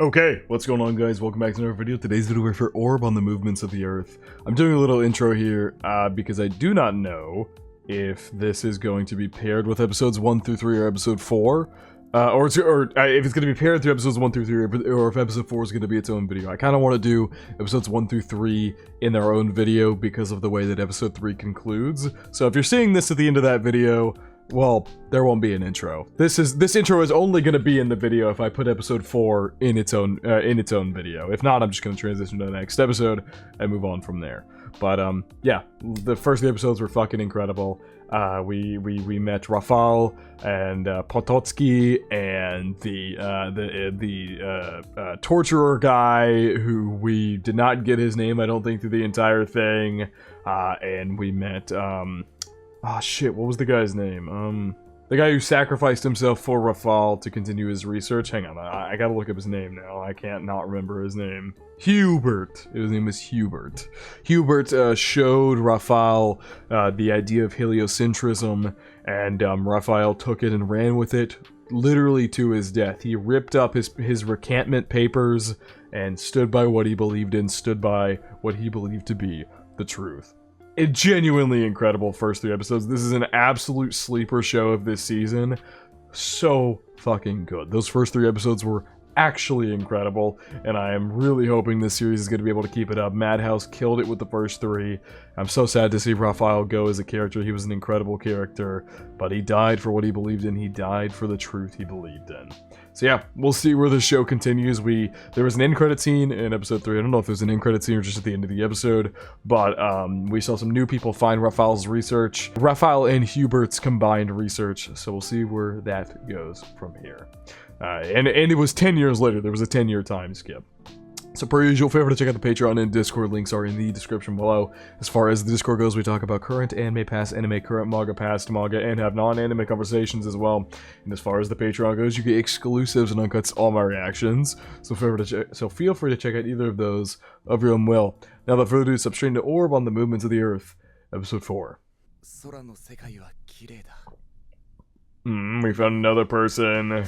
Okay, what's going on, guys? Welcome back to another video. Today's video is for Orb on the movements of the Earth. I'm doing a little intro here because I do not know if this is going to be paired with episodes 1 through 3 or episode 4. Or if it's going to be paired through episodes 1 through 3 or if episode 4 is going to be its own video. I kind of want to do episodes 1 through 3 in their own video because of the way that episode 3 concludes. So if you're seeing this at the end of that video, well, there won't be an intro. This intro is only going to be in the video if I put episode 4 in its own video. If not, I'm just going to transition to the next episode and move on from there. But yeah, the first 3 episodes were fucking incredible. We met Rafal and Potocki and the torturer guy who we did not get his name, I don't think, through the entire thing. And we met oh shit, what was the guy's name? The guy who sacrificed himself for Rafal to continue his research. Hang on, I gotta look up his name now. I can't not remember his name. Hubert. His name is Hubert. Hubert showed Rafal the idea of heliocentrism, and Raphael took it and ran with it literally to his death. He ripped up his recantment papers and stood by what he believed in, stood by what he believed to be the truth. A genuinely incredible first 3 episodes. This is an absolute sleeper show of this season. So fucking good. Those first 3 episodes were actually incredible, and I am really hoping this series is going to be able to keep it up. Madhouse killed it with the first 3. I'm so sad to see Raphael go as a character. He was an incredible character, but he died for what he believed in. He died for the truth he believed in. So yeah, we'll see where the show continues. There was an end credit scene in episode 3. I don't know if there's an end credit scene or just at the end of the episode, but we saw some new people find Raphael's research. Raphael and Hubert's combined research, so we'll see where that goes from here. And it was 10 years later. There was a 10-year time skip. So per usual, feel free to check out the Patreon and Discord. Links are in the description below. As far as the Discord goes, we talk about current anime, past anime, current manga, past manga, and have non-anime conversations as well. And as far as the Patreon goes, you get exclusives and uncuts all my reactions. So feel free to check out either of those of your own will. Now without further ado, step straight into Orb on the Movements of the Earth, episode 4. We found another person.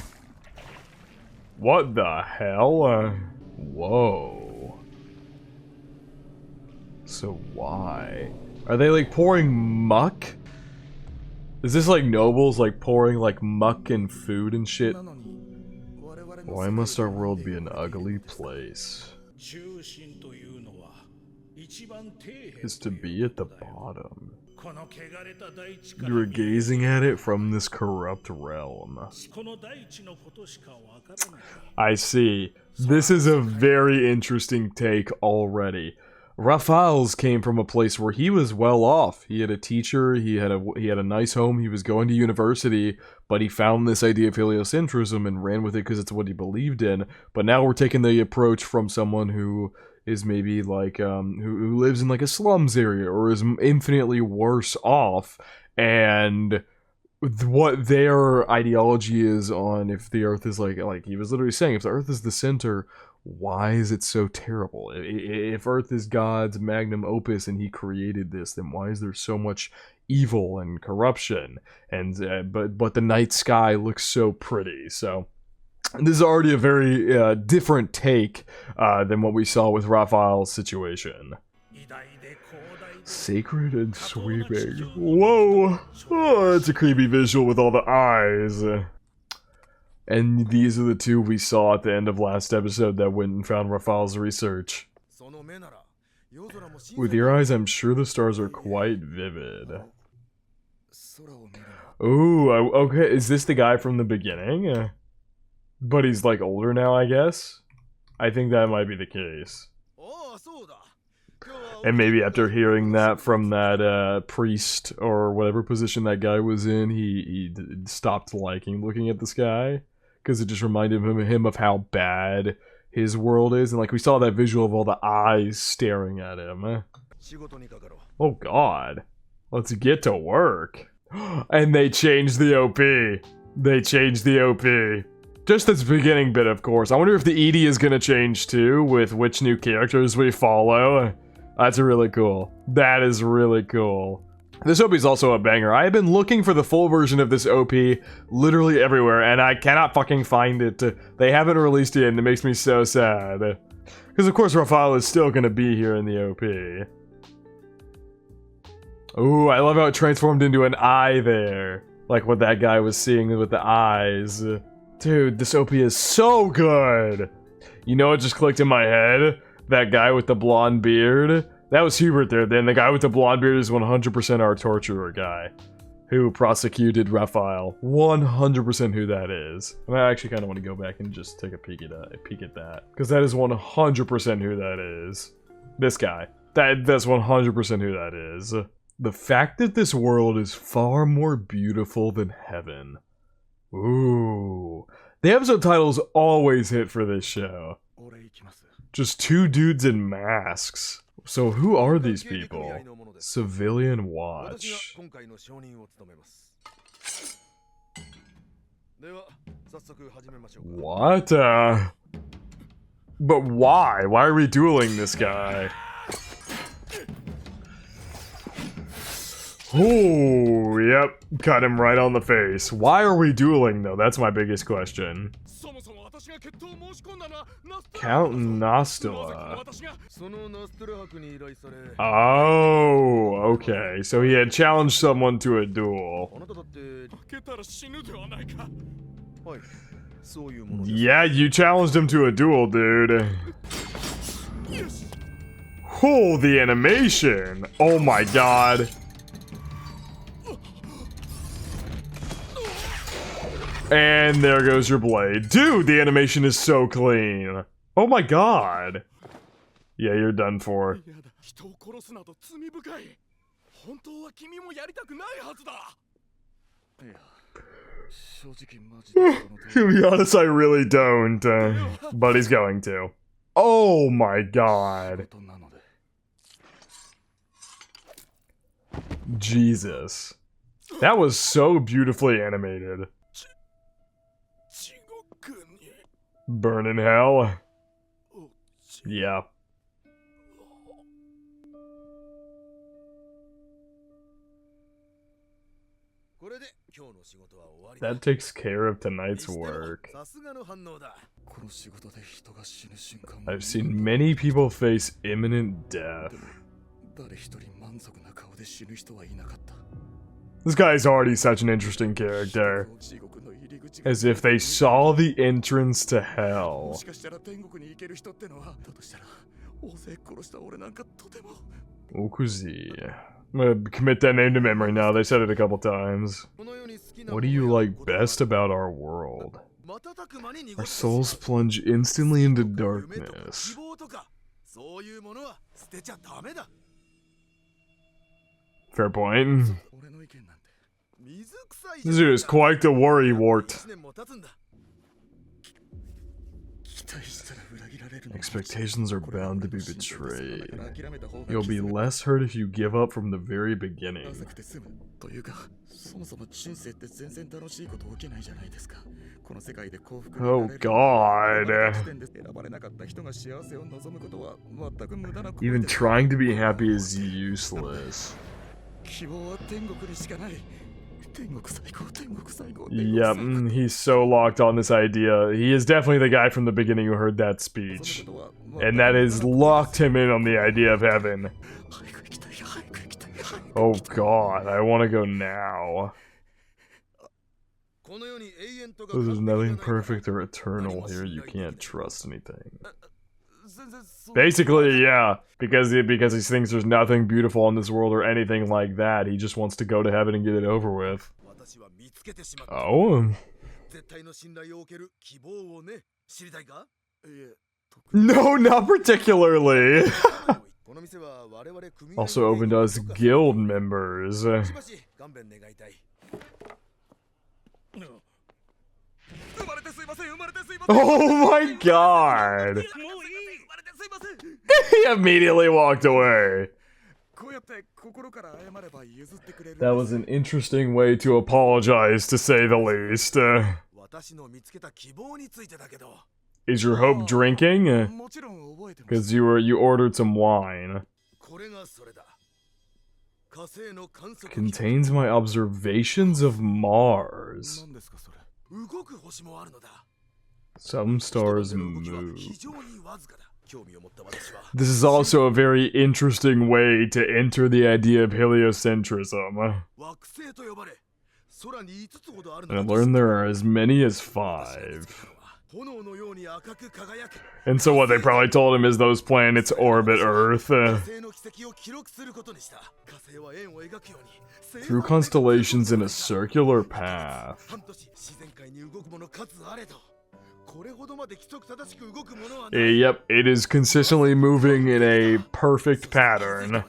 What the hell? Whoa. So why? Are they like pouring muck? Is this like nobles like pouring like muck and food and shit? Why must our world be an ugly place? Is to be at the bottom. You are gazing at it from this corrupt realm. I see. This is a very interesting take already. Raphael's came from a place where he was well off. He had a teacher, he had a nice home, he was going to university, but he found this idea of heliocentrism and ran with it because it's what he believed in. But now we're taking the approach from someone who is maybe like who lives in like a slums area or is infinitely worse off, and what their ideology is on if the Earth is like he was literally saying, if the Earth is the center, why is it so terrible? If Earth is God's magnum opus and he created this, then why is there so much evil and corruption? And but the night sky looks so pretty. So this is already a very different take than what we saw with Raphael's situation. Sacred and sweeping. Whoa! Oh, it's a creepy visual with all the eyes. And these are the 2 we saw at the end of last episode that went and found Raphael's research. With your eyes, I'm sure the stars are quite vivid. Ooh, okay, is this the guy from the beginning? But he's like older now, I guess? I think that might be the case. And maybe after hearing that from that priest or whatever position that guy was in, he stopped liking looking at the sky. Because it just reminded him of how bad his world is. And like we saw that visual of all the eyes staring at him. Oh god. Let's get to work. And they changed the OP. They changed the OP. Just this beginning bit, of course. I wonder if the ED is gonna change too, with which new characters we follow. That's really cool. That is really cool. This OP is also a banger. I have been looking for the full version of this OP literally everywhere, and I cannot fucking find it. They haven't released it, and it makes me so sad. Because of course Raphael is still gonna be here in the OP. Ooh, I love how it transformed into an eye there. Like what that guy was seeing with the eyes. Dude, this OP is so good! You know what just clicked in my head? That guy with the blonde beard? That was Hubert there. Then the guy with the blonde beard is 100% our torturer guy. Who prosecuted Raphael. 100% who that is. And I actually kind of want to go back and just take a peek at that. Because that is 100% who that is. This guy. That's 100% who that is. The fact that this world is far more beautiful than heaven. Ooh. The episode titles always hit for this show. Just two dudes in masks. So who are these people? Civilian Watch. What? But why? Why are we dueling this guy? Oh, yep. Cut him right on the face. Why are we dueling, though? That's my biggest question. Count Nostula. Oh, okay. So he had challenged someone to a duel. Yeah, you challenged him to a duel, dude. Oh, the animation. Oh my god. And there goes your blade. Dude, the animation is so clean. Oh my god. Yeah, you're done for. To be honest, I really don't. But he's going to. Oh my god. Jesus. That was so beautifully animated. Burn in hell. Yeah. That takes care of tonight's work. I've seen many people face imminent death. This guy's already such an interesting character. As if they saw the entrance to hell. OCZY. I'm gonna commit that name to memory now, they said it a couple times. What do you like best about our world? Our souls plunge instantly into darkness. Fair point. This is quite the worrywart. Expectations are bound to be betrayed. You'll be less hurt if you give up from the very beginning. Oh god. Even trying to be happy is useless. Yep, he's so locked on this idea. He is definitely the guy from the beginning who heard that speech. And that has locked him in on the idea of heaven. Oh god, I want to go now. There's nothing perfect or eternal here, you can't trust anything. Basically, yeah, because he thinks there's nothing beautiful in this world or anything like that. He just wants to go to heaven and get it over with. Oh. No, not particularly. Also open to us guild members. Oh my god! He immediately walked away. That was an interesting way to apologize, to say the least. Is your hope drinking? Because you ordered some wine. Contains my observations of Mars. Some stars move. This is also a very interesting way to enter the idea of heliocentrism. And I learned there are as many as 5. And so what they probably told him is those planets orbit Earth. Through constellations in a circular path. Yep, it is consistently moving in a perfect pattern.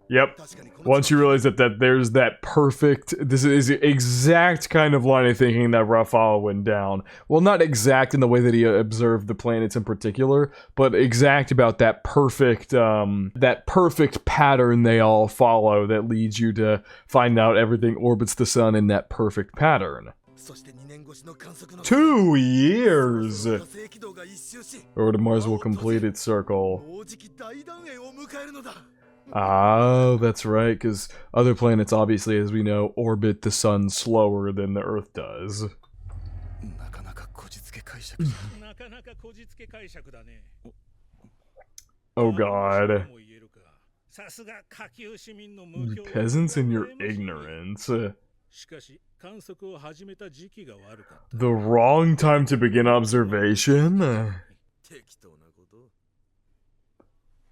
Yep. Once you realize that there's that perfect, this is the exact kind of line of thinking that Raphael went down. Well, not exact in the way that he observed the planets in particular, but exact about that perfect pattern they all follow that leads you to find out everything orbits the sun in that perfect pattern. 2 years! Or Mars will complete its circle. Oh, that's right, because other planets, obviously, as we know, orbit the sun slower than the Earth does. Oh god. You peasants and your ignorance. The wrong time to begin observation?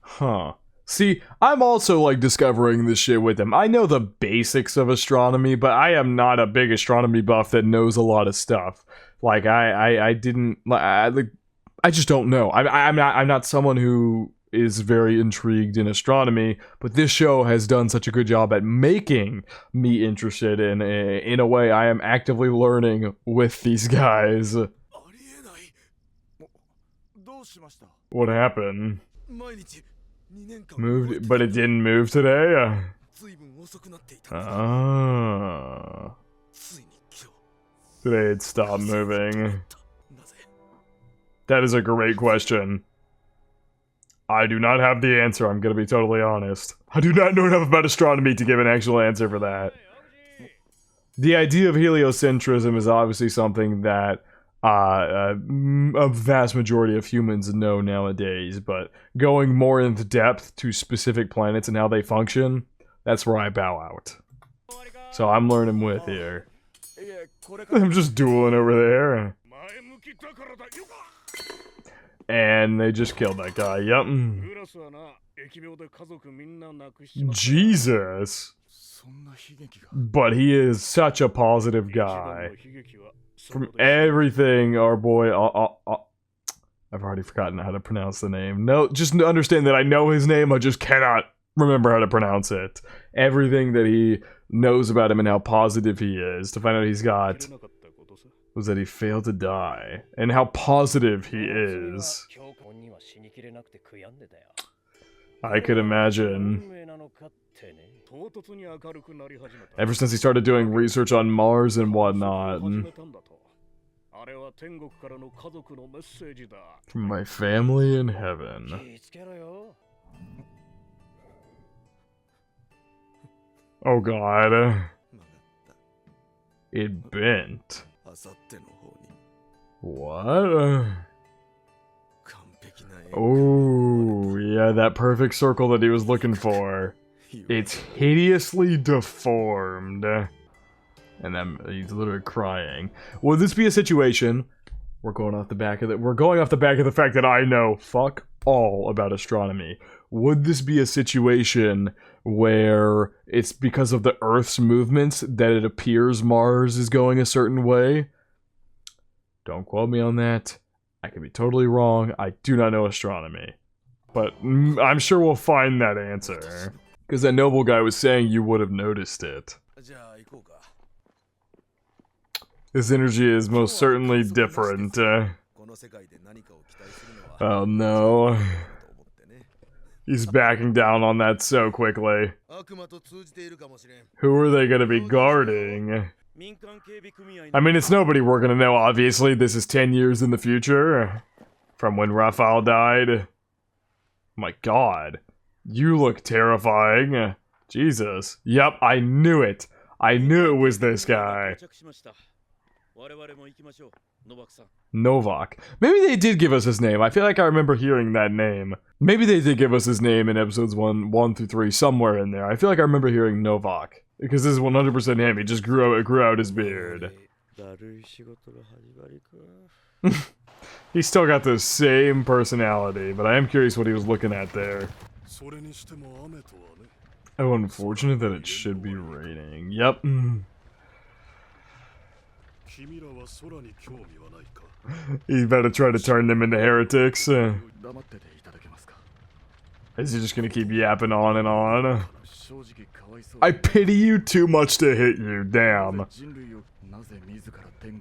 Huh. See, I'm also, like, discovering this shit with him. I know the basics of astronomy, but I am not a big astronomy buff that knows a lot of stuff. Like, I just don't know. I'm not someone who is very intrigued in astronomy, but this show has done such a good job at making me interested in a way I am actively learning with these guys. What happened? Moved, but it didn't move today? Ah. Today it stopped moving. That is a great question. I do not have the answer, I'm gonna be totally honest. I do not know enough about astronomy to give an actual answer for that. The idea of heliocentrism is obviously something that a vast majority of humans know nowadays, but going more into depth to specific planets and how they function, that's where I bow out. So I'm learning with here. I'm just dueling over there. And they just killed that guy, yep. Jesus. But he is such a positive guy. From everything, our boy, I've already forgotten how to pronounce the name. No, just understand that I know his name, I just cannot remember how to pronounce it. Everything that he knows about him and how positive he is, to find out he's got, was that he failed to die, and how positive he is. I could imagine. Ever since he started doing research on Mars and whatnot. From my family in heaven. Oh god. It bent. What? Oh, yeah, that perfect circle that he was looking for. It's hideously deformed. And then he's literally crying. Would this be a situation? We're going off the back of the fact that I know fuck all about astronomy. Would this be a situation where it's because of the Earth's movements that it appears Mars is going a certain way? Don't quote me on that. I could be totally wrong. I do not know astronomy. But I'm sure we'll find that answer. Because that noble guy was saying you would have noticed it. This energy is most certainly different. Oh no. He's backing down on that so quickly. Who are they gonna be guarding? I mean, it's nobody we're gonna know, obviously. This is 10 years in the future. From when Raphael died. My god. You look terrifying. Jesus. Yep, I knew it. I knew it was this guy. Novak. Maybe they did give us his name. I feel like I remember hearing that name. Maybe they did give us his name in episodes 1 through 3, somewhere in there. I feel like I remember hearing Novak. Because this is 100% him. He just grew out his beard. He's still got the same personality, but I am curious what he was looking at there. Oh, unfortunate that it should be raining. Yep. He's about to try to turn them into heretics. Is he just gonna keep yapping on and on? I pity you too much to hit you, damn.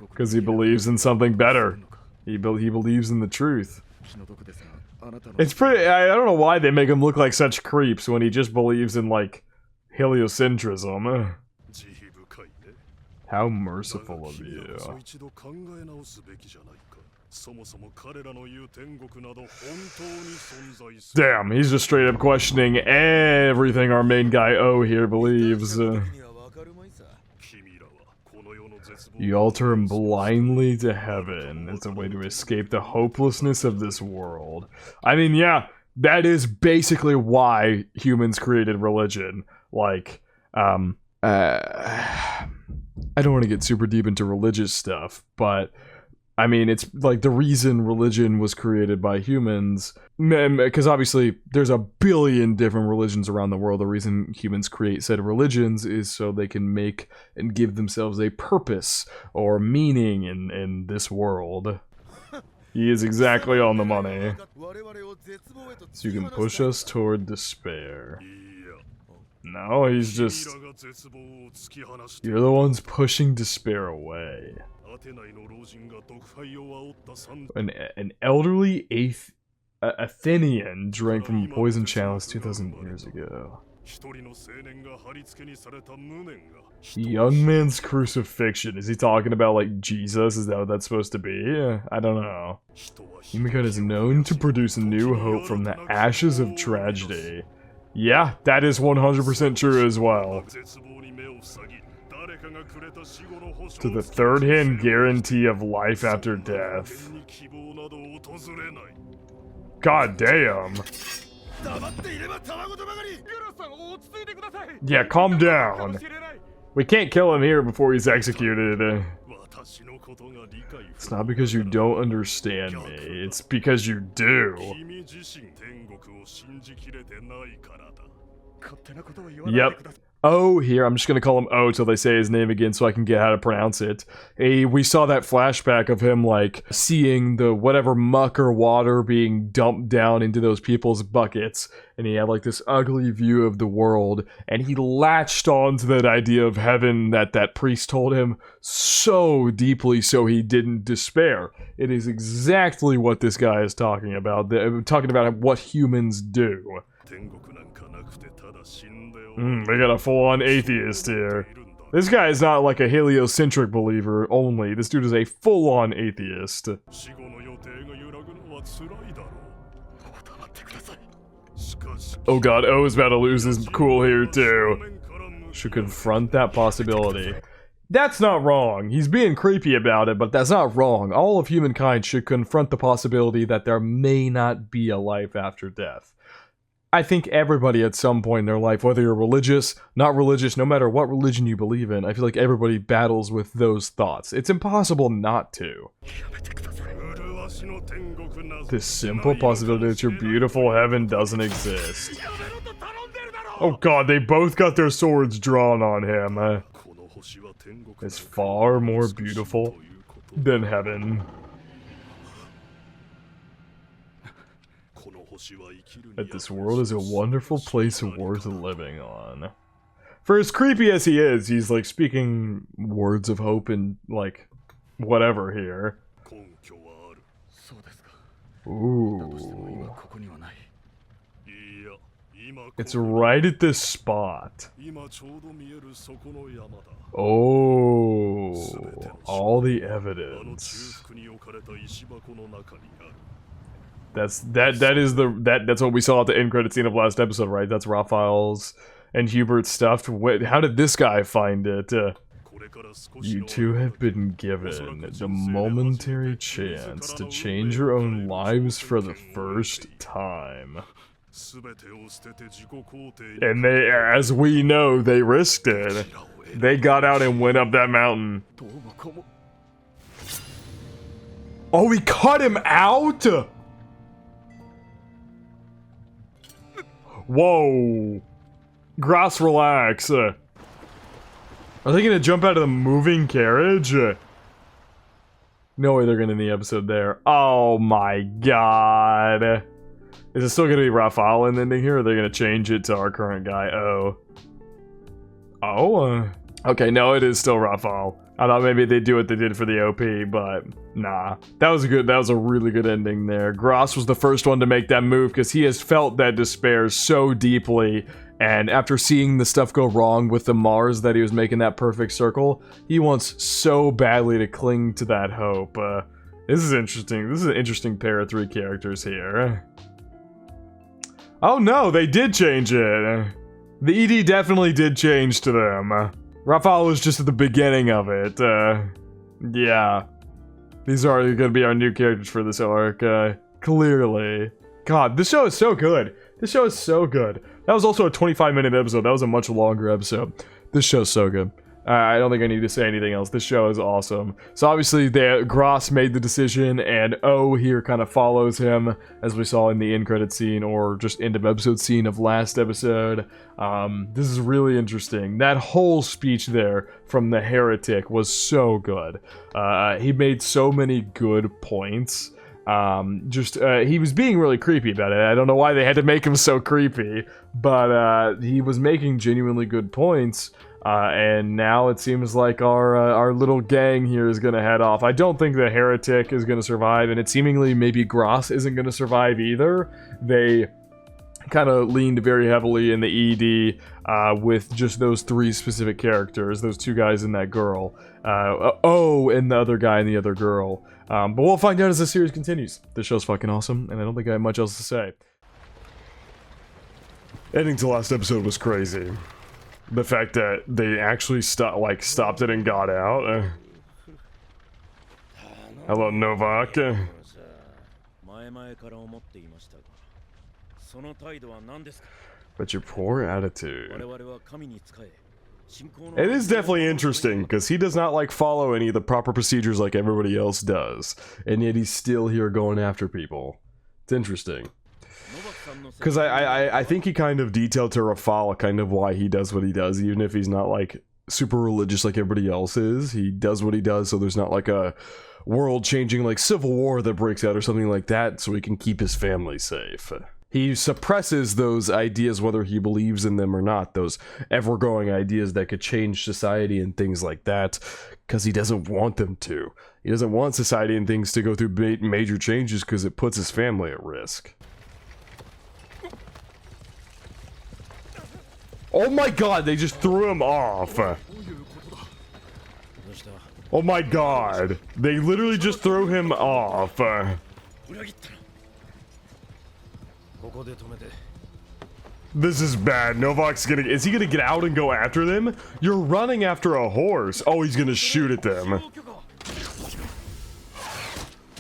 Because he believes in something better. He believes in the truth. It's pretty, I don't know why they make him look like such creeps when he just believes in, like, heliocentrism. How merciful of you. Damn, he's just straight up questioning everything our main guy O here believes. You alter him blindly to heaven as a way to escape the hopelessness of this world. I mean, yeah, that is basically why humans created religion. Like, I don't want to get super deep into religious stuff, but I mean, it's like the reason religion was created by humans, because obviously there's a billion different religions around the world. The reason humans create said religions is so they can make and give themselves a purpose or meaning in this world. He is exactly on the money. So you can push us toward despair. No, he's just... You're the ones pushing despair away. An elderly Athenian drank from a poison chalice 2,000 years ago. Young man's crucifixion. Is he talking about, like, Jesus? Is that what that's supposed to be? I don't know. Humankind is known to produce a new hope from the ashes of tragedy. Yeah, that is 100% true as well. To the third-hand guarantee of life after death. God damn. Yeah, calm down. We can't kill him here before he's executed. It's not because you don't understand me, it's because you do. Yep. O here, I'm just gonna call him O till they say his name again so I can get how to pronounce it. We saw that flashback of him, like, seeing the whatever muck or water being dumped down into those people's buckets, and he had, like, this ugly view of the world, and he latched on to that idea of heaven that priest told him so deeply so he didn't despair. It is exactly what this guy is talking about. Talking about what humans do. We got a full-on atheist here. This guy is not like a heliocentric believer only. This dude is a full-on atheist. Oh god, O is about to lose his cool here too. Should confront that possibility. That's not wrong. He's being creepy about it, but that's not wrong. All of humankind should confront the possibility that there may not be a life after death. I think everybody at some point in their life, whether you're religious, not religious, no matter what religion you believe in, I feel like everybody battles with those thoughts. It's impossible not to. This simple possibility that your beautiful heaven doesn't exist. Oh god, they both got their swords drawn on him. It's far more beautiful than heaven. That this world is a wonderful place worth living on. For as creepy as he is, he's like speaking words of hope and like whatever here. Ooh. It's right at this spot. Oh, all the evidence. That's what we saw at the end credit scene of last episode, right? That's Raphael's and Hubert stuffed. How did this guy find it? You two have been given the momentary chance to change your own lives for the first time. And they, as we know, they risked it. They got out and went up that mountain. Oh, we cut him out? Whoa. GRAS, relax. Are they gonna jump out of the moving carriage? No way they're gonna end the episode there. Oh my god. Is it still gonna be Raphael in the ending here, or are they gonna change it to our current guy? Okay, no, it is still Raphael. I thought maybe they'd do what they did for the OP, but nah. That was a really good ending there. GRAS was the first one to make that move because he has felt that despair so deeply, and after seeing the stuff go wrong with the Mars that he was making that perfect circle, he wants so badly to cling to that hope. This is interesting. This is an interesting pair of 3 characters here. Oh no, they did change it. The ED definitely did change to them. Raphael was just at the beginning of it. Yeah. These are gonna be our new characters for this arc, clearly. God, this show is so good. This show is so good. That was also a 25-minute episode. That was a much longer episode. This show's so good. I don't think I need to say anything else. This show is awesome. So obviously, GRAS made the decision, and O here kind of follows him, as we saw in the end credit scene, or just end of episode scene of last episode. This is really interesting. That whole speech there from the heretic was so good. He made so many good points. He was being really creepy about it. I don't know why they had to make him so creepy, but he was making genuinely good points. And now it seems like our little gang here is gonna head off. I don't think the heretic is gonna survive, and it seemingly maybe GRAS isn't gonna survive either. They kind of leaned very heavily in the ED with just those 3 specific characters, those 2 guys and that girl. And the other guy and the other girl. But we'll find out as the series continues. This show's fucking awesome, and I don't think I have much else to say. Ending to last episode was crazy. The fact that they actually stopped it and got out. Hello, Novak. But your poor attitude. It is definitely interesting, because he does not follow any of the proper procedures like everybody else does. And yet he's still here going after people. It's interesting. Because I think he kind of detailed to Raphael kind of why he does what he does, even if he's not super religious like everybody else is. He does what he does so there's not a world-changing civil war that breaks out or something like that, so he can keep his family safe. He suppresses those ideas whether he believes in them or not, those ever-growing ideas that could change society and things like that, because he doesn't want them to. He doesn't want society and things to go through major changes because it puts his family at risk. Oh my god, they just threw him off. Oh my god. They literally just threw him off. This is bad. Novak's is he gonna get out and go after them? You're running after a horse. Oh, he's gonna shoot at them.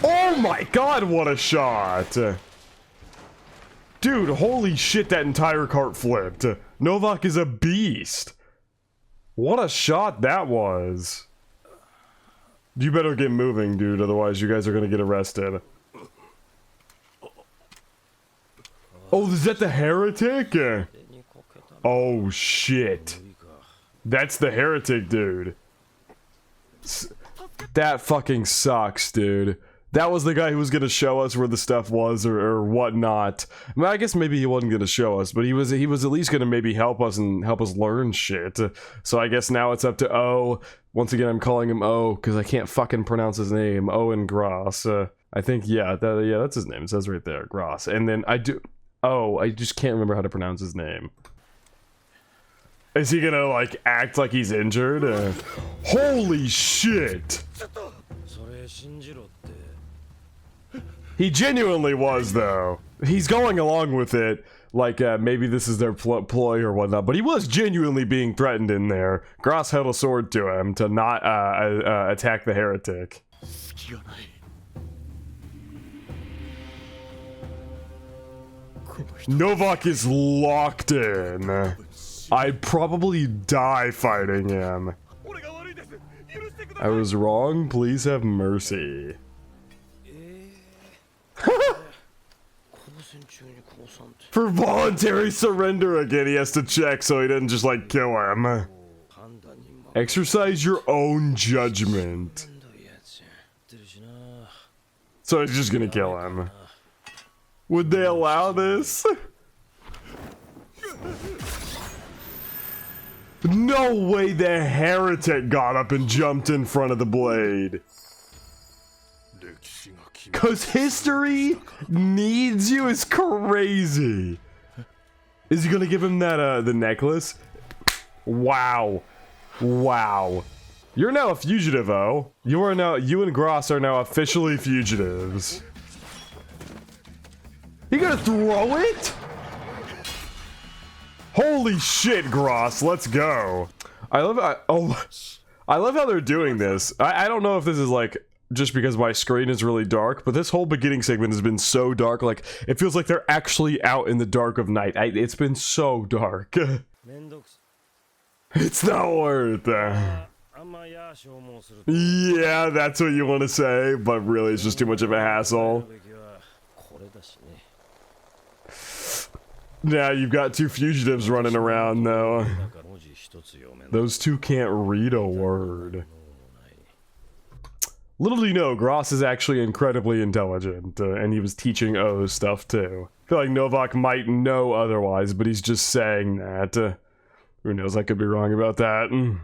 Oh my god, what a shot. Dude, holy shit, that entire cart flipped. Novak is a beast. What a shot that was. You better get moving, dude, otherwise you guys are gonna get arrested. Oh, is that the heretic? Oh, shit. That's the heretic, dude. That fucking sucks, dude. That was the guy who was gonna show us where the stuff was or whatnot. I mean, I guess maybe he wasn't gonna show us, but he was at least gonna maybe help us and help us learn shit. So I guess now it's up to O. Once again, I'm calling him O because I can't fucking pronounce his name. Owen GRAS. I think that's his name. It says right there, GRAS. And then I just can't remember how to pronounce his name. Is he gonna act like he's injured? He genuinely was, though. He's going along with it, like maybe this is their ploy or whatnot, but he was genuinely being threatened in there. GRAS held a sword to him to not attack the heretic. Novak is locked in. I'd probably die fighting him. I was wrong, please have mercy. For voluntary surrender again, he has to check so he doesn't just like kill him. Exercise your own judgment. So he's just gonna kill him. Would they allow this? No way the heretic got up and jumped in front of the blade. Cause history needs you is crazy. Is he gonna give him that the necklace? Wow. Wow. You're now a fugitive, O. You and GRAS are now officially fugitives. You gonna throw it? Holy shit, GRAS, let's go. I love how they're doing this. I don't know if this is like just because my screen is really dark, but this whole beginning segment has been so dark, like it feels like they're actually out in the dark of night. It's been so dark. It's not worth it. Yeah, that's what you want to say, but really it's just too much of a hassle. Now you've got two fugitives running around, though. Those two can't read a word. Little do you know, GRAS is actually incredibly intelligent, and he was teaching O stuff too. I feel like Novak might know otherwise, but he's just saying that. Who knows, I could be wrong about that.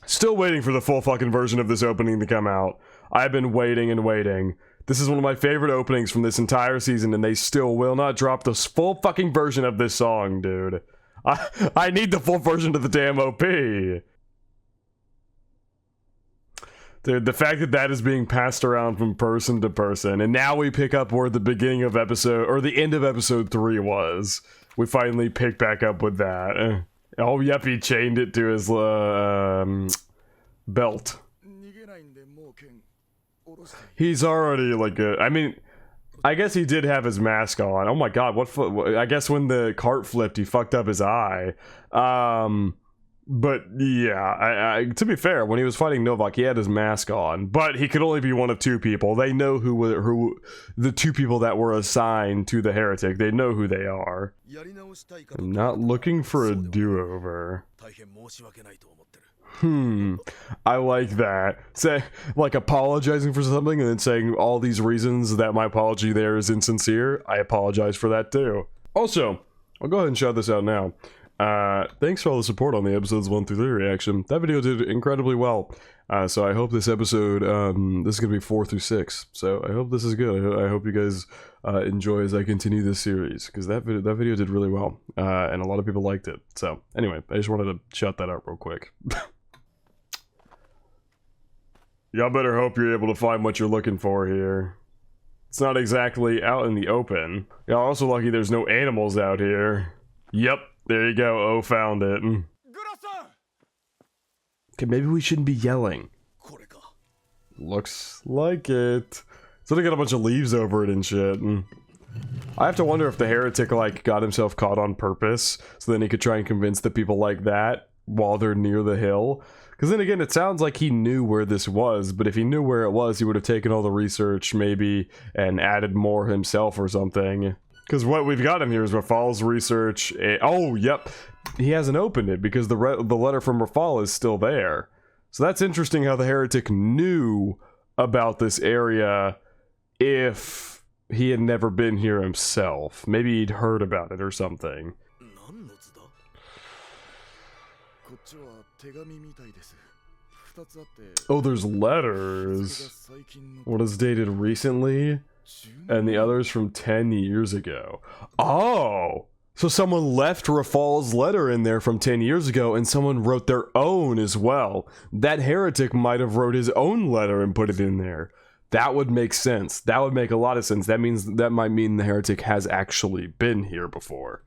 Still waiting for the full fucking version of this opening to come out. I've been waiting and waiting. This is one of my favorite openings from this entire season, and they still will not drop the full fucking version of this song, dude. I need the full version of the damn OP. Dude, the fact that that is being passed around from person to person, and now we pick up where the beginning of episode, or the end of episode 3 was. We finally pick back up with that. Oh, yep, he chained it to his, belt. He's already, like, I mean, I guess he did have his mask on. Oh my god, I guess when the cart flipped, he fucked up his eye. But yeah, to be fair, when he was fighting Novak, he had his mask on, but he could only be one of two people. They know who the two people that were assigned to the heretic. They know who they are. I'm not looking for a do-over. I like that. Say, like, apologizing for something and then saying all these reasons that my apology there is insincere. I apologize for that too. Also, I'll go ahead and shout this out now. Thanks for all the support on the episodes 1 through 3 reaction. That video did incredibly well. So I hope this episode, this is gonna be 4 through 6. So I hope this is good. I hope you guys enjoy as I continue this series, because that video did really well, and a lot of people liked it. So anyway, I just wanted to shout that out real quick. Y'all better hope you're able to find what you're looking for here. It's not exactly out in the open. Y'all also lucky there's no animals out here. Yep. There you go, O found it. Okay, maybe we shouldn't be yelling. Looks like it. So they got a bunch of leaves over it and shit. I have to wonder if the heretic, like, got himself caught on purpose, so then he could try and convince the people like that while they're near the hill. Because then again, it sounds like he knew where this was, but if he knew where it was, he would have taken all the research, maybe, and added more himself or something. Because what we've got in here is Rafal's research. Oh, yep. He hasn't opened it because the letter from Rafal is still there. So that's interesting how the heretic knew about this area if he had never been here himself. Maybe he'd heard about it or something. Oh, there's letters. One is dated recently, and the other's from 10 years ago. Oh! So someone left Rafal's letter in there from 10 years ago, and someone wrote their own as well. That heretic might have wrote his own letter and put it in there. That would make sense. That would make a lot of sense. That might mean the heretic has actually been here before.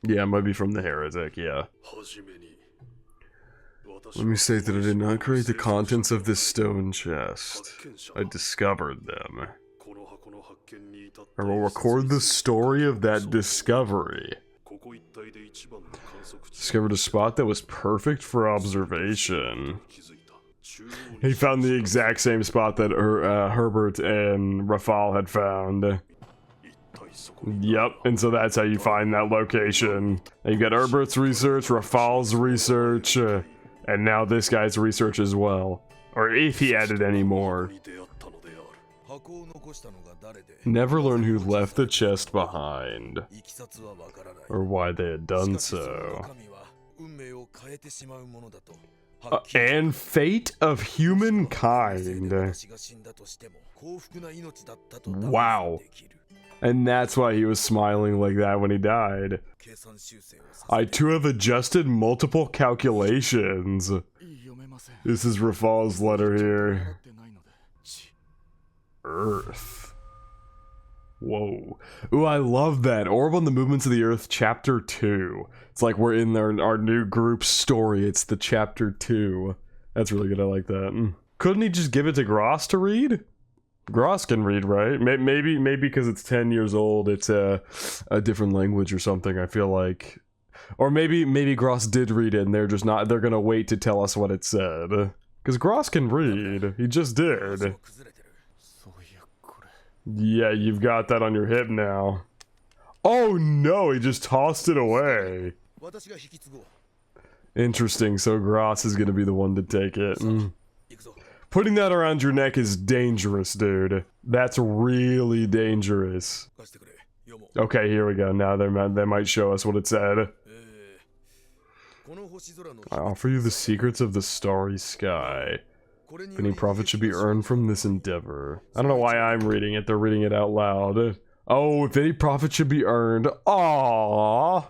Yeah, it might be from the heretic, yeah. Let me say that I did not create the contents of this stone chest. I discovered them. I will record the story of that discovery. Discovered a spot that was perfect for observation. He found the exact same spot that Herbert and Rafal had found. Yep, and so that's how you find that location. And you got Herbert's research, Rafal's research, and now this guy's research as well. Or if he added any more. Never learn who left the chest behind, or why they had done so. And fate of humankind. Wow. And that's why he was smiling like that when he died. I too have adjusted multiple calculations. This is Rafal's letter here. Earth. Whoa. Ooh, I love that. Orb on the Movements of the Earth, Chapter 2. It's like we're in our new group story. It's the Chapter 2. That's really good. I like that. Couldn't he just give it to GRAS to read? GRAS can read, right? Maybe because it's 10 years old, it's a different language or something, I feel like. Or maybe GRAS did read it and they're gonna wait to tell us what it said. Because GRAS can read. He just did. Yeah, you've got that on your hip now. Oh no, he just tossed it away. Interesting, so GRAS is gonna be the one to take it. Putting that around your neck is dangerous, dude. That's really dangerous. Okay, here we go. Now they might show us what it said. I offer you the secrets of the starry sky. If any profit should be earned from this endeavor. I don't know why I'm reading it. They're reading it out loud. Oh, if any profit should be earned. Aww.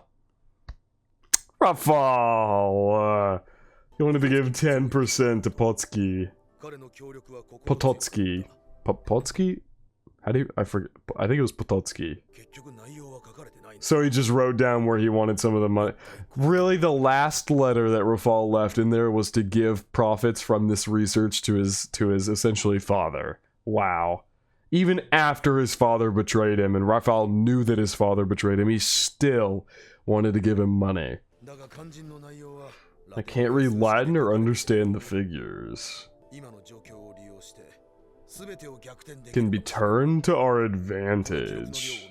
Rafal. You wanted to give 10% to Potsky. Pototsky. Potsky? How do you... I forget. I think it was Pototsky. So he just wrote down where he wanted some of the money. Really, the last letter that Rafal left in there was to give profits from this research to his essentially father. Wow. Even after his father betrayed him, and Rafal knew that his father betrayed him, he still wanted to give him money. I can't read Latin or understand the figures. Can be turned to our advantage.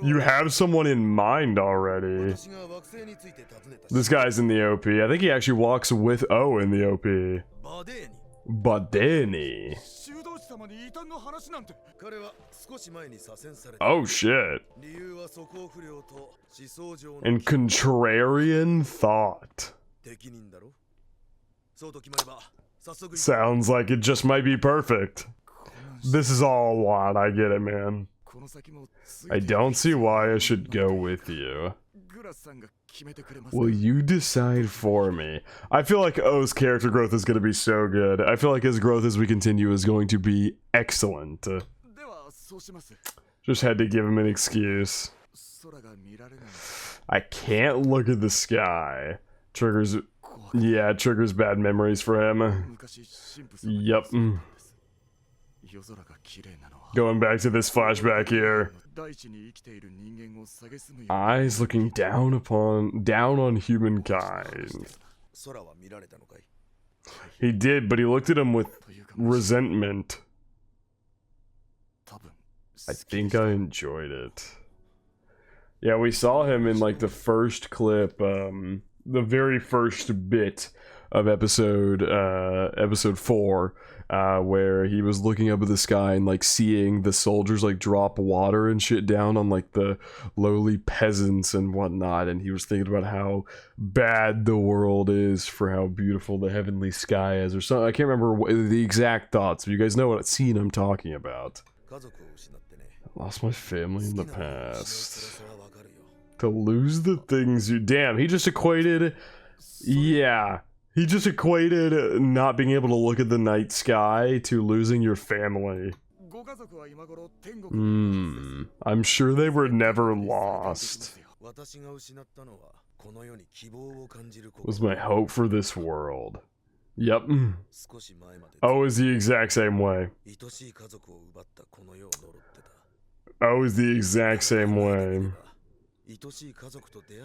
You have someone in mind already. This guy's in the OP. I think he actually walks with O in the OP. BADENI. Oh shit. And contrarian thought. Sounds like it just might be perfect. This is all a lot, I get it, man. I don't see why I should go with you. Will you decide for me? I feel like O's character growth is going to be so good. I feel like his growth as we continue is going to be excellent. Just had to give him an excuse. I can't look at the sky. Triggers... Yeah, triggers bad memories for him. Yep. Going back to this flashback here. Eyes looking down on humankind. He did, but he looked at him with resentment. I think I enjoyed it. Yeah, we saw him in like the first clip, the very first bit of episode 4, where he was looking up at the sky and like seeing the soldiers like drop water and shit down on like the lowly peasants and whatnot, and he was thinking about how bad the world is for how beautiful the heavenly sky is, or something. I can't remember the exact thoughts, but you guys know what scene I'm talking about. I lost my family in the past. To lose the things you... Damn, he just equated... Yeah. He just equated not being able to look at the night sky to losing your family. I'm sure they were never lost. Was my hope for this world. Yep. O is the exact same way. O is the exact same way.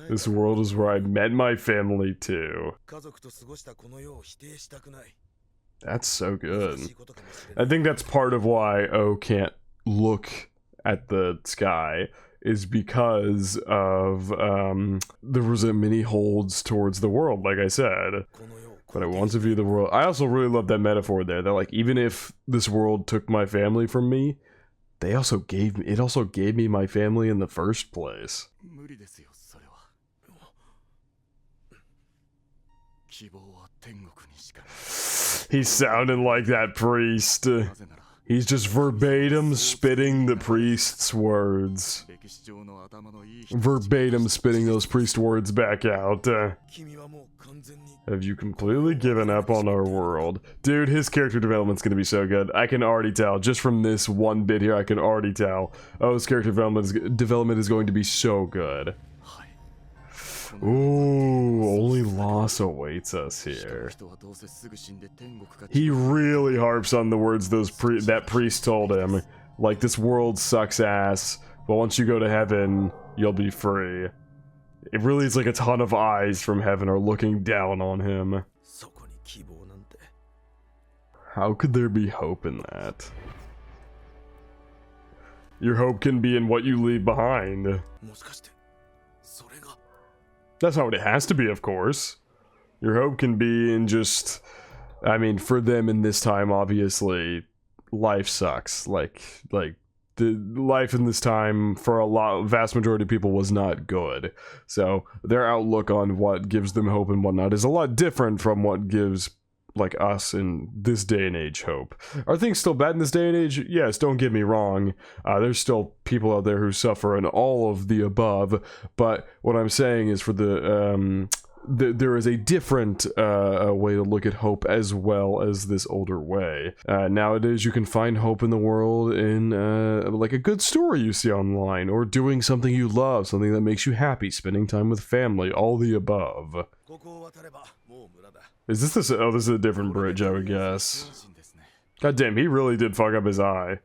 This world is where I met my family too. That's so good. I think that's part of why O can't look at the sky, is because of the resentment he holds towards the world, like I said. But I want to view the world. I also really love that metaphor there. That like, even if this world took my family from me, it also gave me my family in the first place. He's sounding like that priest. He's just verbatim spitting the priest's words. Verbatim spitting those priest words back out. Have you completely given up on our world? Dude, his character development's gonna be so good. I can already tell. Just from this one bit here, I can already tell. Oh, his character development is going to be so good. Ooh, only loss awaits us here. He really harps on the words that priest told him. Like, this world sucks ass, but once you go to heaven, you'll be free. It really is like a ton of eyes from heaven are looking down on him. How could there be hope in that? Your hope can be in what you leave behind. That's how it has to be, of course. Your hope can be in just... I mean, for them in this time, obviously, life sucks. Like, the life in this time, for vast majority of people, was not good. So, their outlook on what gives them hope and whatnot is a lot different from what gives, like, us in this day and age hope. Are things still bad in this day and age? Yes, don't get me wrong. There's still people out there who suffer and all of the above, but what I'm saying is for there is a different way to look at hope as well as this older way. Nowadays you can find hope in the world in like a good story you see online, or doing something you love, something that makes you happy, spending time with family, all the above. Is this oh, this is a different bridge, I would guess. God damn, he really did fuck up his eye.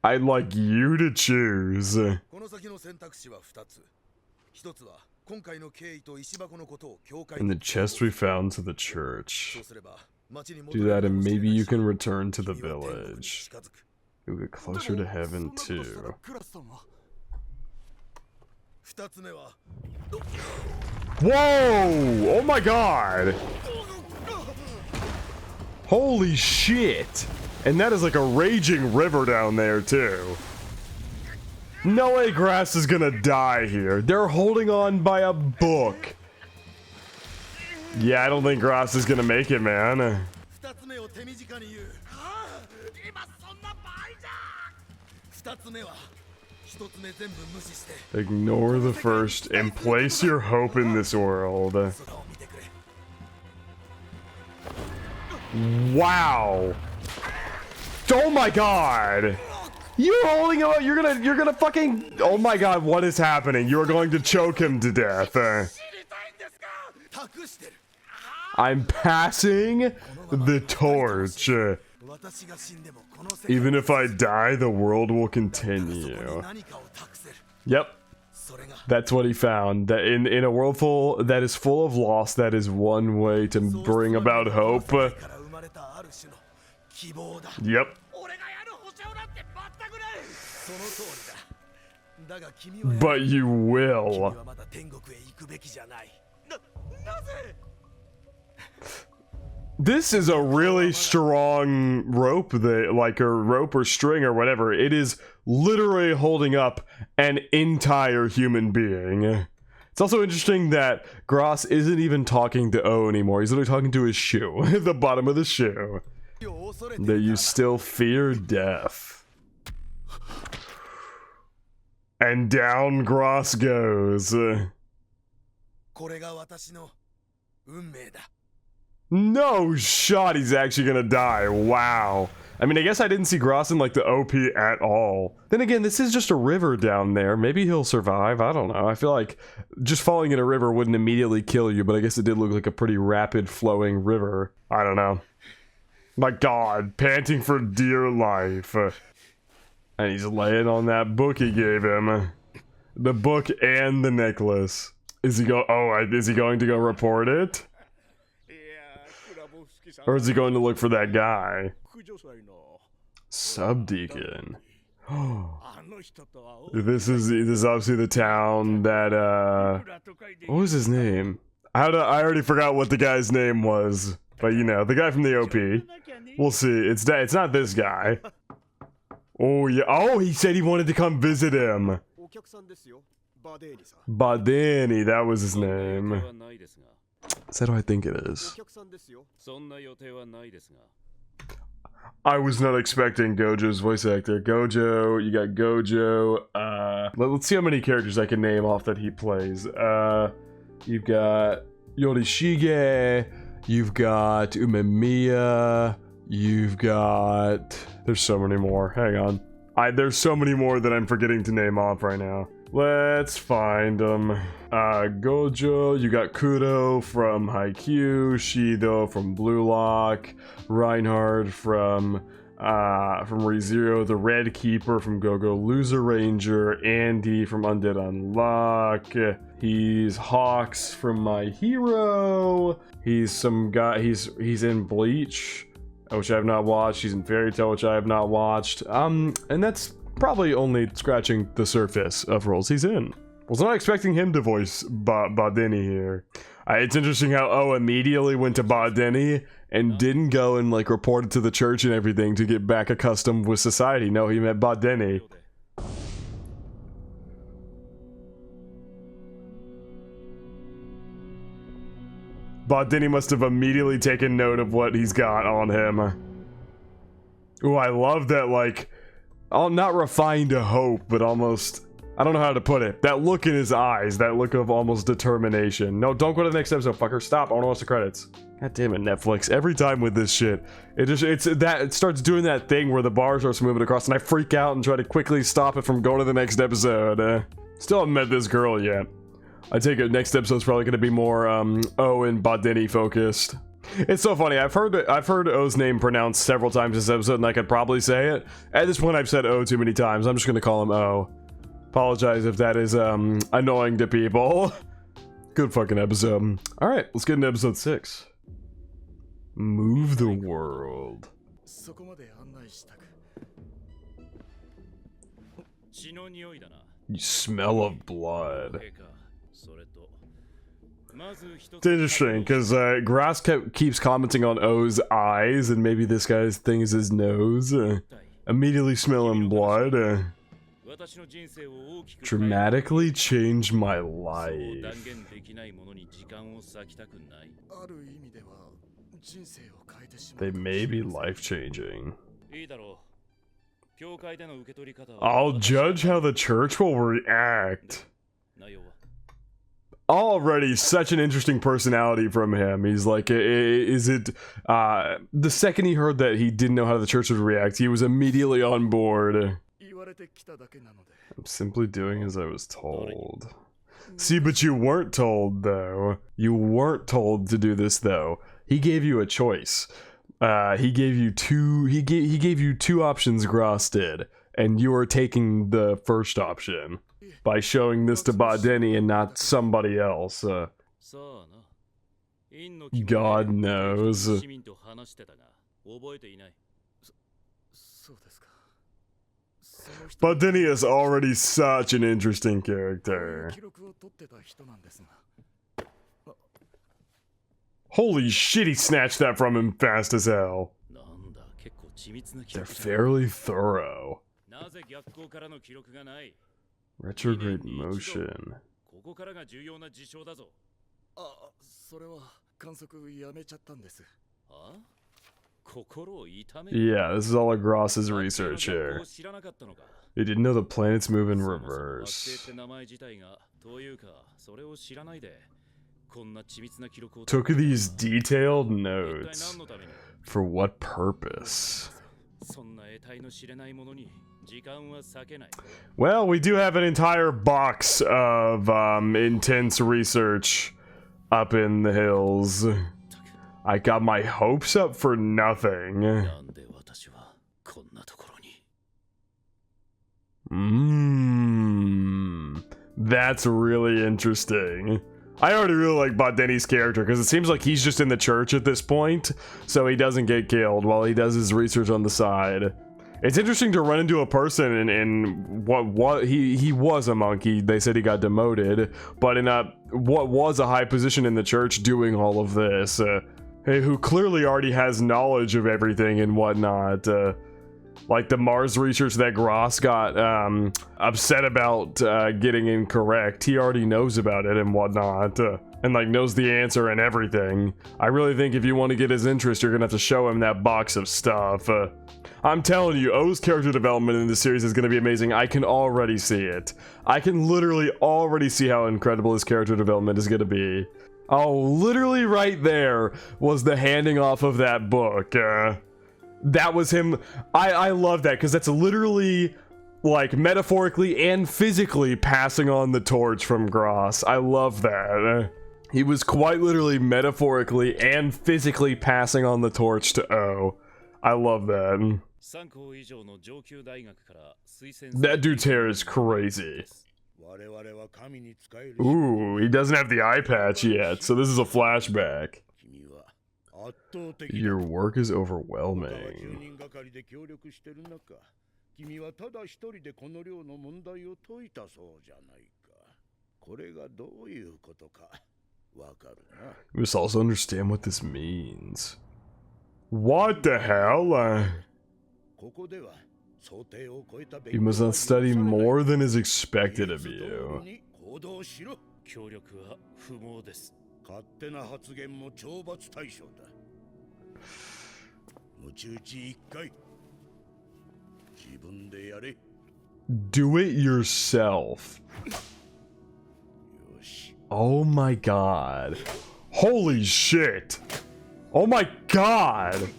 I'd like you to choose. In the chest we found to the church. Do that and maybe you can return to the village. You'll get closer to heaven too. Whoa! Oh my god! Holy shit! And that is like a raging river down there too. No way GRAS is gonna die here. They're holding on by a book. Yeah, I don't think GRAS is gonna make it, man. Ignore the first and place your hope in this world. Wow. Oh my god. You're holding him up. You're gonna fucking... Oh my god, what is happening? You're going to choke him to death. I'm passing the torch. Even if I die, the world will continue. Yep. That's what he found. That in a world that is full of loss, that is one way to bring about hope. Yep. But you will. This is a really strong rope, like a rope or string or whatever. It is literally holding up an entire human being. It's also interesting that GRAS isn't even talking to O anymore. He's literally talking to his shoe, the bottom of the shoe. That you still fear death. And down Gross goes. No shot he's actually gonna die. Wow. I mean, I guess I didn't see Gross in like the OP at all. Then again, this is just a river down there. Maybe he'll survive. I don't know. I feel like just falling in a river wouldn't immediately kill you, but I guess it did look like a pretty rapid flowing river. I don't know. My god, panting for dear life. And he's laying on that book he gave him. The book and the necklace. Is he is he going to go report it? Or is he going to look for that guy? Subdeacon. This is obviously the town that what was his name? I already forgot what the guy's name was. But you know, the guy from the OP. We'll see. It's not this guy. Oh yeah. Oh, he said he wanted to come visit him. Badeni, that was his name. Is that who I think it is? I was not expecting Gojo's voice actor. Gojo, you got Gojo. Let's see how many characters I can name off that he plays. You've got Yorishige. You've got Umemiya. You've got... There's so many more. Hang on. There's so many more that I'm forgetting to name off right now. Let's find them. Gojo, you got Kuro from Haikyuu, Shido from Blue Lock, Reinhardt from ReZero, the Red Keeper from Go-Go Loser Ranger, Andy from Undead Unlock. He's Hawks from My Hero. He's some guy. He's in Bleach, which I have not watched. He's in Fairy Tail, which I have not watched. And that's probably only scratching the surface of roles he's in. Was not expecting him to voice Badeni here. It's interesting how O immediately went to Badeni and didn't go and like report it to the church and everything to get back accustomed with society. No, he met Badeni. Badeni must have immediately taken note of what he's got on him. Ooh, I love that, like, not refined hope, but almost, I don't know how to put it. That look in his eyes, that look of almost determination. No, don't go to the next episode, fucker. Stop, I want to watch the credits. God damn it, Netflix. Every time with this shit, it starts doing that thing where the bar starts moving across and I freak out and try to quickly stop it from going to the next episode. Still haven't met this girl yet. I take it next episode's probably going to be more O and Badeni focused. It's so funny. I've heard O's name pronounced several times this episode, and I could probably say it. At this point, I've said O too many times. I'm just going to call him O. Apologize if that is annoying to people. Good fucking episode. All right, let's get into episode 6. Move the world. You smell of blood. It's interesting because GRAS keeps commenting on O's eyes, and maybe this guy's thing is his nose. Immediately smelling blood. Dramatically changed my life. They may be life-changing. I'll judge how the church will react. Already such an interesting personality from him. He's like, the second he heard that he didn't know how the church would react, he was immediately on board. I'm simply doing as I was told. See, but you weren't told, though. You weren't told to do this, though. He gave you a choice. He gave you two options, GRAS did, and you are taking the first option by showing this to Badeni and not somebody else. God knows. Badeni is already such an interesting character. Holy shit, he snatched that from him fast as hell. They're fairly thorough. Retrograde motion. Yeah, this is all of GRAS's research here. They didn't know the planets move in reverse. Took these detailed notes. For what purpose? Well, we do have an entire box of intense research up in the hills. I got my hopes up for nothing. That's really interesting. I already really like BADENI's character because it seems like he's just in the church at this point, so he doesn't get killed while he does his research on the side. It's interesting to run into a person in what he was a monkey. They said he got demoted, but in what was a high position in the church doing all of this, who clearly already has knowledge of everything and whatnot. Like the Mars research that GRAS got upset about getting incorrect. He already knows about it and whatnot, and like knows the answer and everything. I really think if you want to get his interest, you're gonna have to show him that box of stuff. I'm telling you, O's character development in this series is gonna be amazing. I can already see it. I can literally already see how incredible his character development is gonna be. Oh, literally right there was the handing off of that book. That was him. I love that because that's literally like metaphorically and physically passing on the torch from GRAS. I love that. He was quite literally metaphorically and physically passing on the torch to O. I love that. That dude's hair is crazy. Ooh, he doesn't have the eye patch yet, so this is a flashback. Your work is overwhelming. You must also understand what this means. What the hell? You must not study more than is expected of you. Do it yourself. Oh my god. Holy shit. Oh my god.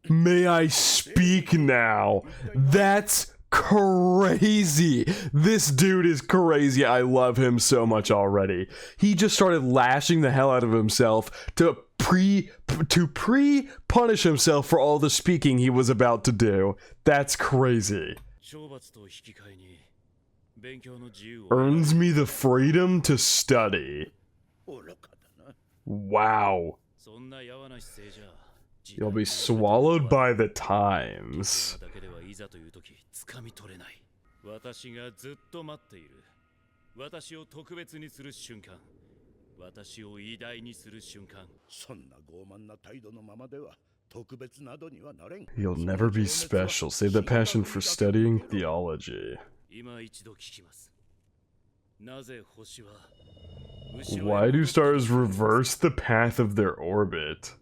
May I speak now? That's crazy. This dude is crazy. I love him so much already. He just started lashing the hell out of himself to pre-punish himself for all the speaking he was about to do. That's crazy. Earns me the freedom to study. Wow. You'll be swallowed by the times. You'll never be special. Save the passion for studying theology. Why do stars reverse the path of their orbit?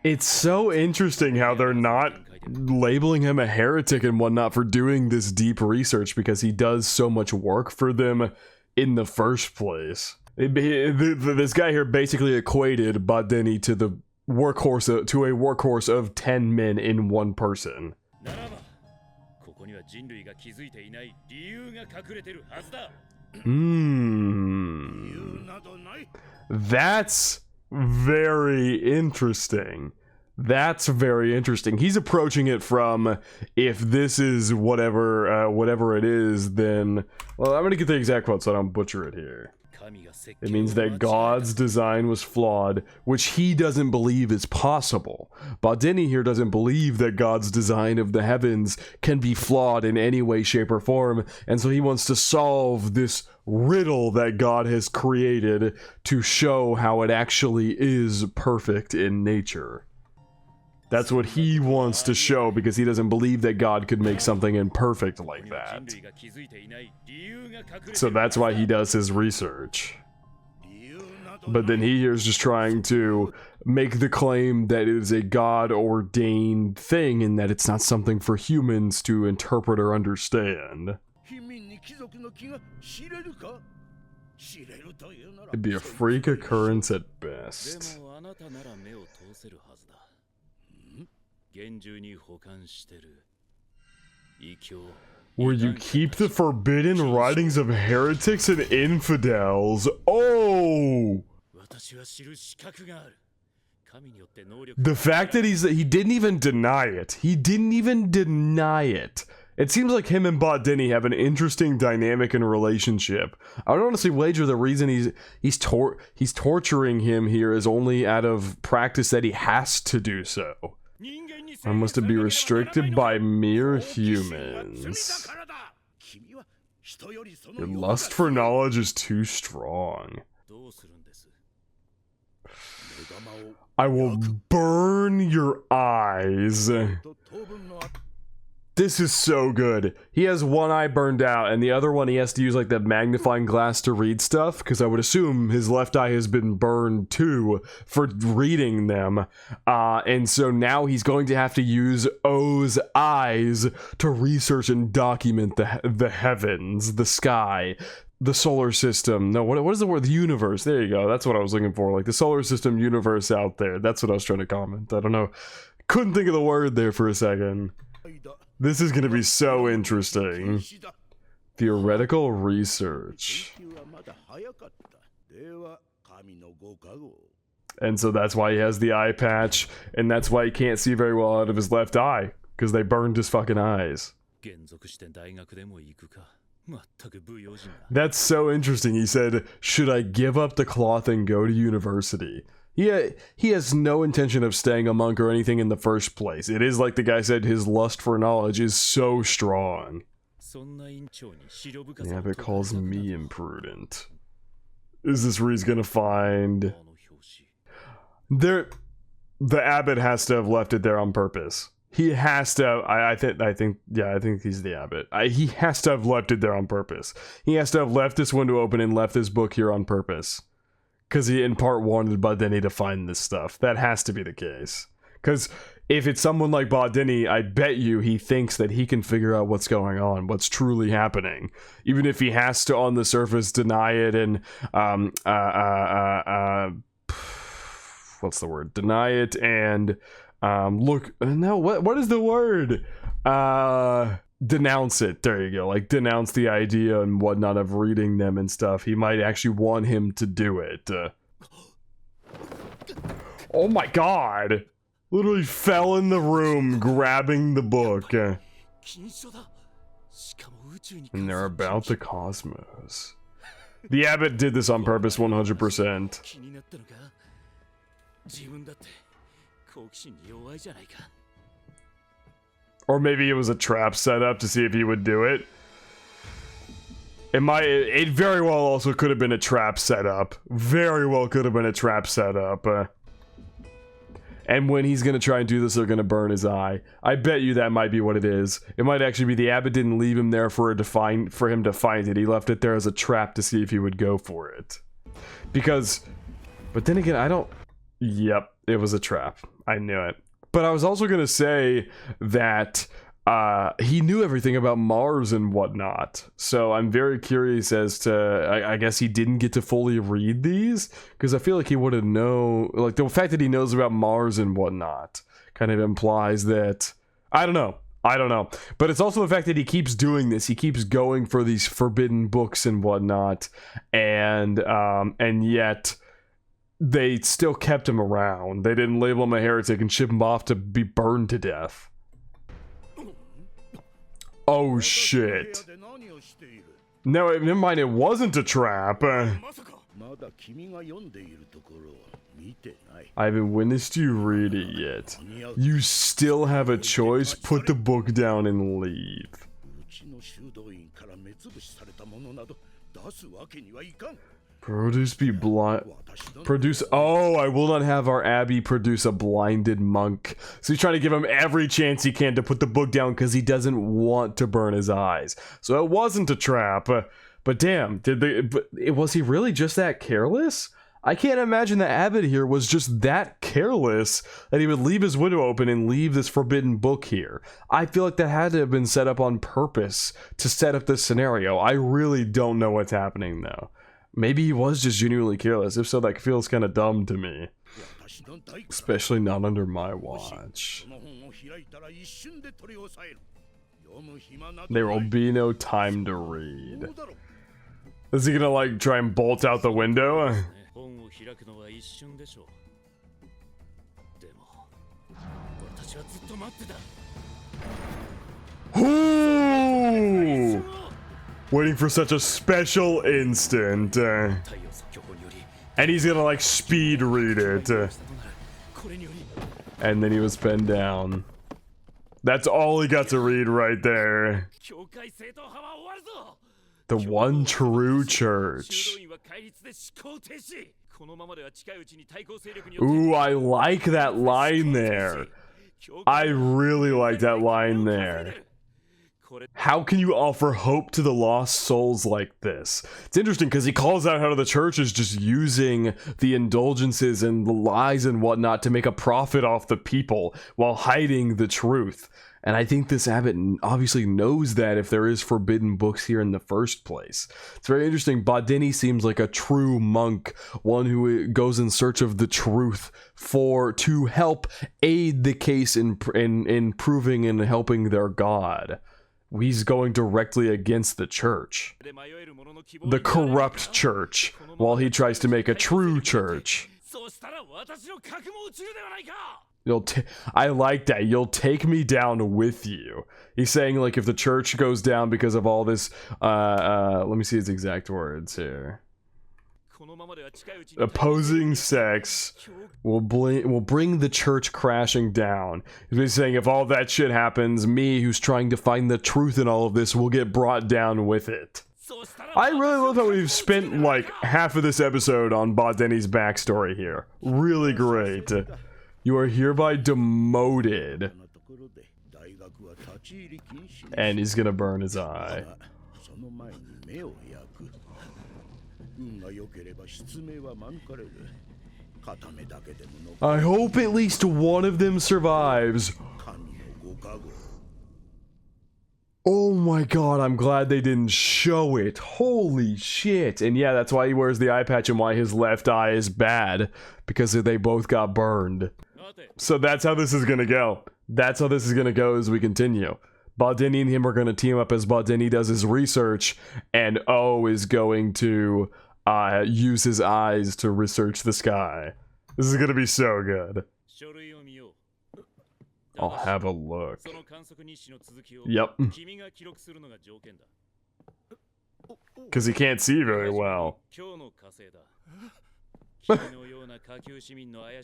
It's so interesting how they're not labeling him a heretic and whatnot for doing this deep research because he does so much work for them in the first place. This guy here basically equated BADENI to the workhorse to a workhorse of 10 men in one person. That's very interesting. That's very interesting. He's approaching it from, if this is whatever it is, then... Well, I'm gonna get the exact quote so I don't butcher it here. It means that God's design was flawed, which he doesn't believe is possible. BADENI here doesn't believe that God's design of the heavens can be flawed in any way, shape, or form, and so he wants to solve this riddle that God has created to show how it actually is perfect in nature. That's what he wants to show, because he doesn't believe that God could make something imperfect like that. So that's why he does his research. But then he is just trying to make the claim that it is a God-ordained thing and that it's not something for humans to interpret or understand. It'd be a freak occurrence at best. Where you keep the forbidden writings of heretics and infidels. Oh! The fact that he didn't even deny it. He didn't even deny it. It seems like him and BADENI have an interesting dynamic and relationship. I would honestly wager the reason he's torturing him here is only out of practice that he has to do so. Or must it be restricted by mere humans? Your lust for knowledge is too strong. I will burn your eyes. This is so good. He has one eye burned out, and the other one he has to use like the magnifying glass to read stuff, because I would assume his left eye has been burned too for reading them. And so now he's going to have to use O's eyes to research and document the heavens, the sky, the solar system. No, what is the word? The universe. There you go. That's what I was looking for. Like the solar system universe out there. That's what I was trying to comment. I don't know. Couldn't think of the word there for a second. This is going to be so interesting. Theoretical research. And so that's why he has the eye patch, and that's why he can't see very well out of his left eye, because they burned his fucking eyes. That's so interesting. He said, should I give up the cloth and go to university? He has no intention of staying a monk or anything in the first place. It is like the guy said, his lust for knowledge is so strong. The abbot calls me imprudent. Is this where he's gonna find... The abbot has to have left it there on purpose. He has to. I think he's the abbot. He has to have left it there on purpose. He has to have left this window open and left this book here on purpose. Because he, in part, wanted BADENI to find this stuff. That has to be the case. Because if it's someone like BADENI, I bet you he thinks that he can figure out what's going on, what's truly happening. Even if he has to, on the surface, deny it and, what's the word? Deny it and, what is the word? Denounce it. There you go. Like, denounce the idea and whatnot of reading them and stuff. He might actually want him to do it. Oh my god! Literally fell in the room grabbing the book. And they're about the cosmos. The abbot did this on purpose 100%. Or maybe it was a trap set up to see if he would do it. It very well also could have been a trap setup. Very well could have been a trap setup. And when he's gonna try and do this, they're gonna burn his eye. I bet you that might be what it is. It might actually be the abbot didn't leave him there for him to find it. He left it there as a trap to see if he would go for it. Because, but then again, I don't... Yep, it was a trap. I knew it. But I was also going to say that he knew everything about Mars and whatnot. So I'm very curious as to... I guess he didn't get to fully read these? Because I feel like he would have known... Like, the fact that he knows about Mars and whatnot kind of implies that... I don't know. But it's also the fact that he keeps doing this. He keeps going for these forbidden books and whatnot. And yet... They still kept him around. They didn't label him a heretic and ship him off to be burned to death. Oh shit. No, never mind, it wasn't a trap. I haven't witnessed you read it yet. You still have a choice. Put the book down and leave. Produce be blind. Produce. Oh, I will not have our Abbey produce a blinded monk. So he's trying to give him every chance he can to put the book down because he doesn't want to burn his eyes. So it wasn't a trap. But damn, was he really just that careless? I can't imagine the abbot here was just that careless that he would leave his window open and leave this forbidden book here. I feel like that had to have been set up on purpose to set up this scenario. I really don't know what's happening though. Maybe he was just genuinely careless. If so, that feels kind of dumb to me. Especially not under my watch. There will be no time to read. Is he gonna like try and bolt out the window? Ooh! Waiting for such a special instant. And he's gonna like speed read it. And then he was pinned down. That's all he got to read right there. The one true church. Ooh, I like that line there. I really like that line there. How can you offer hope to the lost souls like this? It's interesting because he calls out how the church is just using the indulgences and the lies and whatnot to make a profit off the people while hiding the truth. And I think this abbot obviously knows that if there is forbidden books here in the first place. It's very interesting. BADENI seems like a true monk, one who goes in search of the truth to help aid the case in proving and helping their god. He's going directly against the church. The corrupt church, while he tries to make a true church. I like that. You'll take me down with you. He's saying like if the church goes down because of all this, let me see his exact words here. Opposing sex will bring the church crashing down. He's saying if all that shit happens, me, who's trying to find the truth in all of this, will get brought down with it. I really love how we've spent like half of this episode on BADENI's backstory here. Really great. You are hereby demoted. And he's gonna burn his eye. I hope at least one of them survives. Oh my god, I'm glad they didn't show it. Holy shit. And yeah, that's why he wears the eye patch and why his left eye is bad. Because they both got burned. So that's how this is gonna go. That's how this is gonna go as we continue. BADENI and him are gonna team up as BADENI does his research, and O is going to use his eyes to research the sky. This is gonna be so good. I'll have a look. Yep. Because he can't see very well.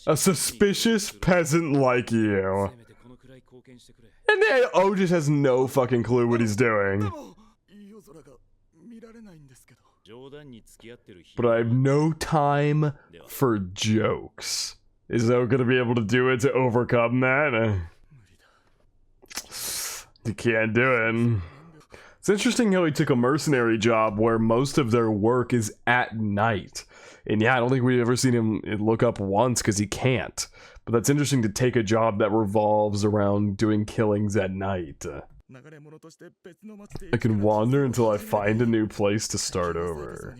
A suspicious peasant like you. And then O just has no fucking clue what he's doing. But I have no time for jokes. Is O gonna be able to do it to overcome that? He can't do it. It's interesting how he took a mercenary job where most of their work is at night. And yeah, I don't think we've ever seen him look up once because he can't. But that's interesting to take a job that revolves around doing killings at night. I can wander until I find a new place to start over.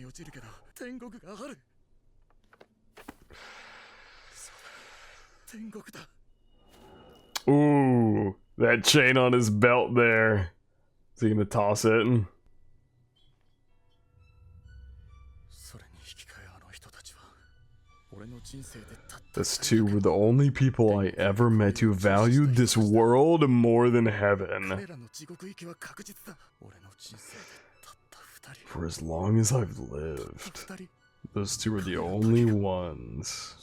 Ooh, that chain on his belt there. Is he gonna toss it? Those two were the only people I ever met who valued this world more than heaven. For as long as I've lived, Those two are the only ones.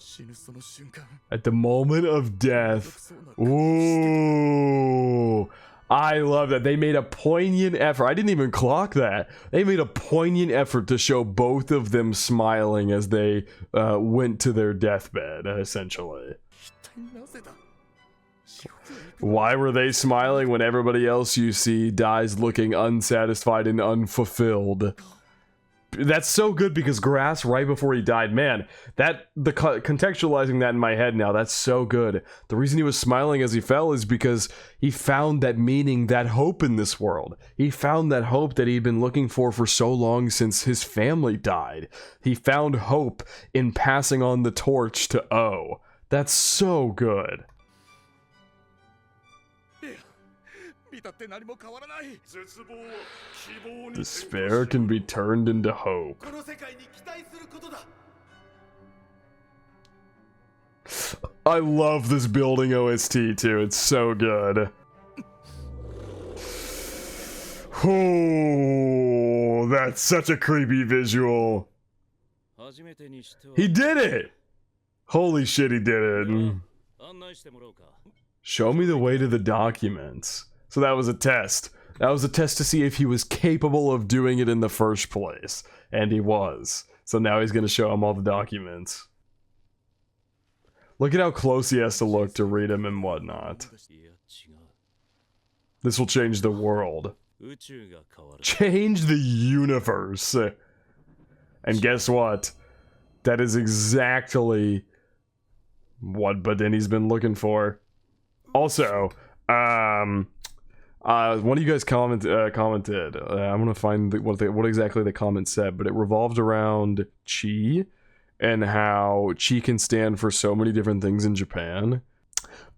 At the moment of death. Ooh. I love that. They made a poignant effort. I didn't even clock that. They made a poignant effort to show both of them smiling as they went to their deathbed, essentially. Why were they smiling when everybody else you see dies looking unsatisfied and unfulfilled? That's so good because GRAS, right before he died, man, contextualizing that in my head now, that's so good. The reason he was smiling as he fell is because he found that meaning, that hope in this world. He found that hope that he'd been looking for so long since his family died. He found hope in passing on the torch to O. That's so good. Despair can be turned into hope. I love this building OST too, it's so good. Oh, that's such a creepy visual. He did it! Holy shit, he did it. Show me the way to the documents. So that was a test. That was a test to see if he was capable of doing it in the first place. And he was. So now he's gonna show him all the documents. Look at how close he has to look to read them and whatnot. This will change the world. Change the universe. And guess what? That is exactly what Badeni's been looking for. Also, one of you guys commented. I'm gonna find what exactly the comment said, but it revolved around chi and how chi can stand for so many different things in Japan.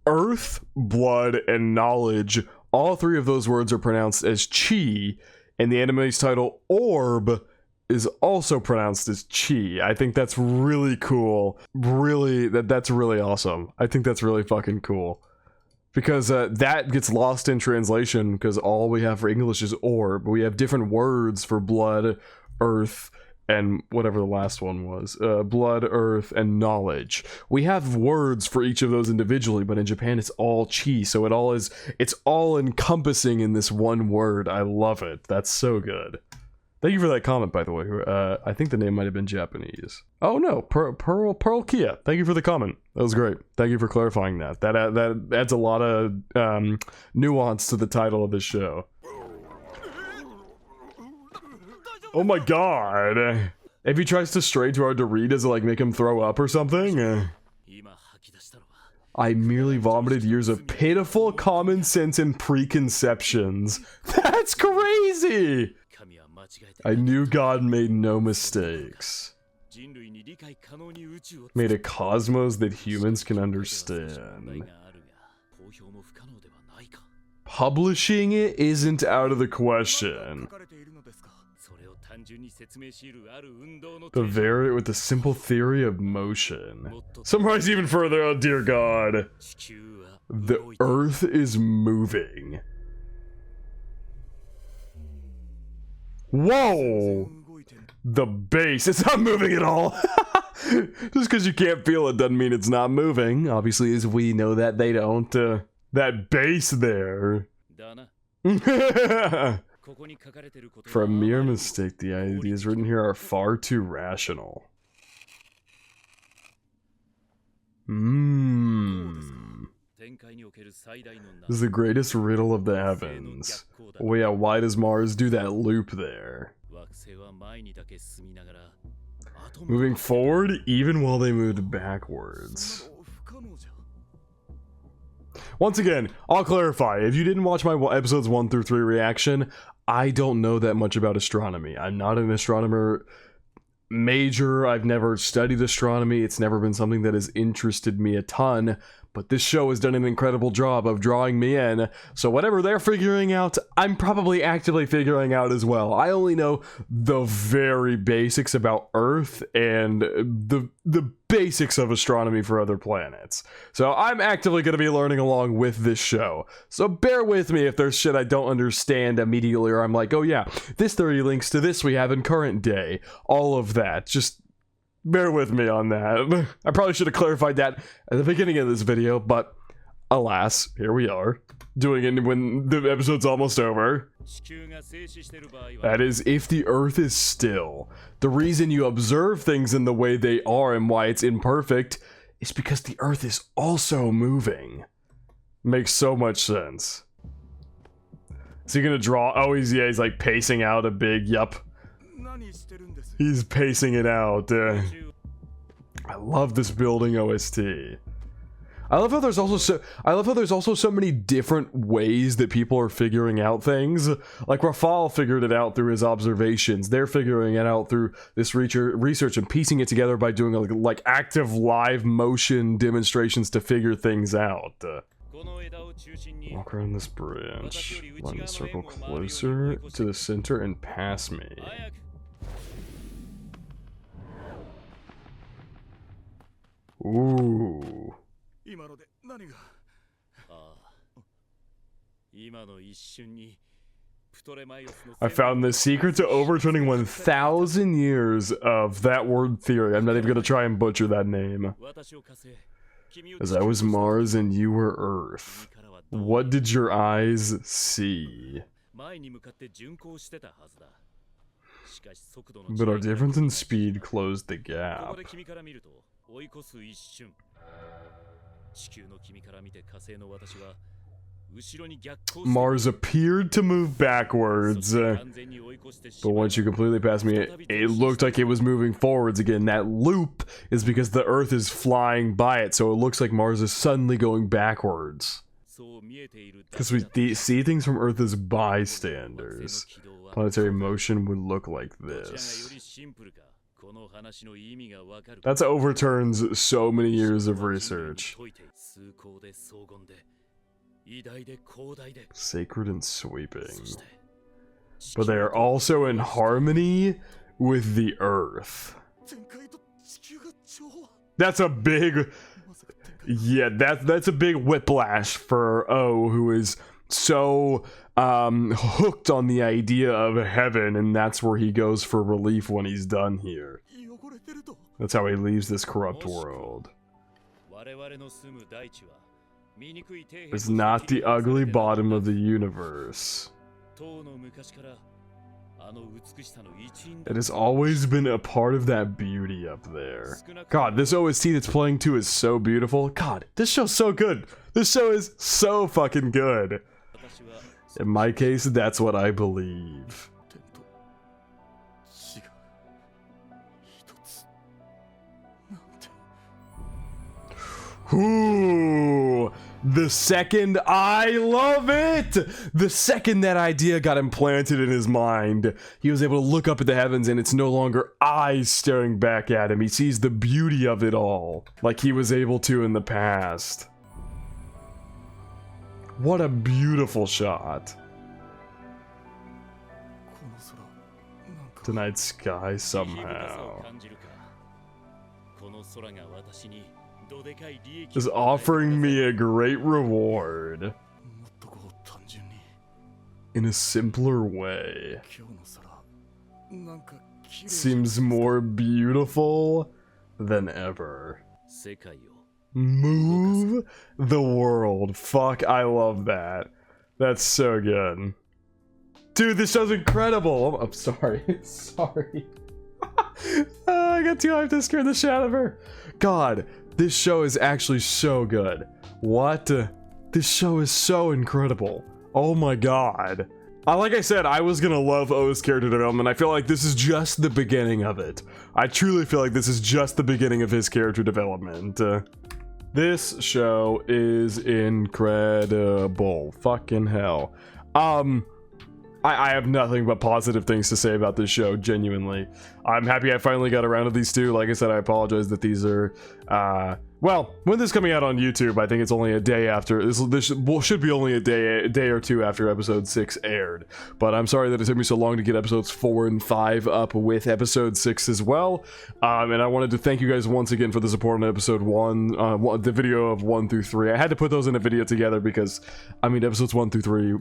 Earth, blood, and knowledge. All three of those words are pronounced as chi, and the anime's title Orb is also pronounced as chi. I think that's really cool. Really, that's really awesome. I think that's really fucking cool. Because that gets lost in translation because all we have for English is orb. We have different words for blood, earth, and whatever the last one was. Blood, earth, and knowledge. We have words for each of those individually, but in Japan it's all chi, so it's all encompassing in this one word. I love it. That's so good. Thank you for that comment, by the way. I think the name might have been Japanese. Oh no, Pearl Kia. Thank you for the comment. That was great. Thank you for clarifying that. That adds a lot of nuance to the title of this show. Oh my god. If he tries to stray too hard to read, does it like make him throw up or something? I merely vomited years of pitiful common sense and preconceptions. That's crazy! I knew God made no mistakes. Made a cosmos that humans can understand. Publishing it isn't out of the question. With the simple theory of motion. Summarize even further, oh dear God. The Earth is moving. Whoa! The base, it's not moving at all! Just because you can't feel it doesn't mean it's not moving. Obviously, as we know that they don't. That base there. For a mere mistake, the ideas written here are far too rational. This is the greatest riddle of the heavens. Oh yeah, why does Mars do that loop there? Moving forward, even while they moved backwards. Once again, I'll clarify, if you didn't watch my episodes 1 through 3 reaction, I don't know that much about astronomy. I'm not an astronomer major, I've never studied astronomy, it's never been something that has interested me a ton, but this show has done an incredible job of drawing me in, so whatever they're figuring out, I'm probably actively figuring out as well. I only know the very basics about Earth and the basics of astronomy for other planets. So I'm actively going to be learning along with this show. So bear with me if there's shit I don't understand immediately, or I'm like, oh yeah, this theory links to this we have in current day. All of that. Just Bear with me on that. I probably should have clarified that at the beginning of this video, but alas, here we are, doing it when the episode's almost over. That is, if the Earth is still. The reason you observe things in the way they are and why it's imperfect is because the Earth is also moving. Makes so much sense. Is he gonna draw? Oh, he's like pacing out a big, yup. He's pacing it out. I love this building OST. I love how there's also so many different ways that people are figuring out things. Like Rafal figured it out through his observations. They're figuring it out through this research and piecing it together by doing like active live motion demonstrations to figure things out. Walk around this branch. Let me circle closer to the center and pass me. Ooh. I found the secret to overturning 1,000 years of that word theory. I'm not even going to try and butcher that name. As I was Mars and you were Earth, what did your eyes see? But our difference in speed closed the gap. Mars appeared to move backwards, but once you completely passed me, it looked like it was moving forwards again. That loop is because the Earth is flying by it, so it looks like Mars is suddenly going backwards. Because we see things from Earth as bystanders. Planetary motion would look like this. That overturns so many years of research. Sacred and sweeping. But they are also in harmony with the Earth. That's a big... Yeah, that's a big whiplash for O, who is so hooked on the idea of heaven, and that's where he goes for relief when he's done here. That's how he leaves this corrupt world. It's not the ugly bottom of the universe. It has always been a part of that beauty up there. God, this OST that's playing too is so beautiful. God, this show's so good. This show is so fucking good. In my case, that's what I believe. Ooh, the second, I love it! The second that idea got implanted in his mind, he was able to look up at the heavens and it's no longer eyes staring back at him. He sees the beauty of it all, like he was able to in the past. What a beautiful shot. Tonight's sky somehow is offering me a great reward in a simpler way. Seems more beautiful than ever. Move the world. Fuck, I love that. That's so good. Dude, this show's incredible. I'm sorry. Sorry. I got too hyped to scare the shit out of her. God, this show is actually so good. What? This show is so incredible. Oh my god. Like I said, I was gonna love O's character development. I feel like this is just the beginning of it. I truly feel like this is just the beginning of his character development. This show is incredible. Fucking hell. I have nothing but positive things to say about this show, genuinely. I'm happy I finally got around to these two. Like I said, I apologize that these are, well, when this is coming out on YouTube, I think it's only a day after, this should be only a day or two after episode 6 aired. But I'm sorry that it took me so long to get episodes 4 and 5 up with episode 6 as well. And I wanted to thank you guys once again for the support on episode 1, the video of 1 through 3. I had to put those in a video together because, I mean, episodes 1 through 3,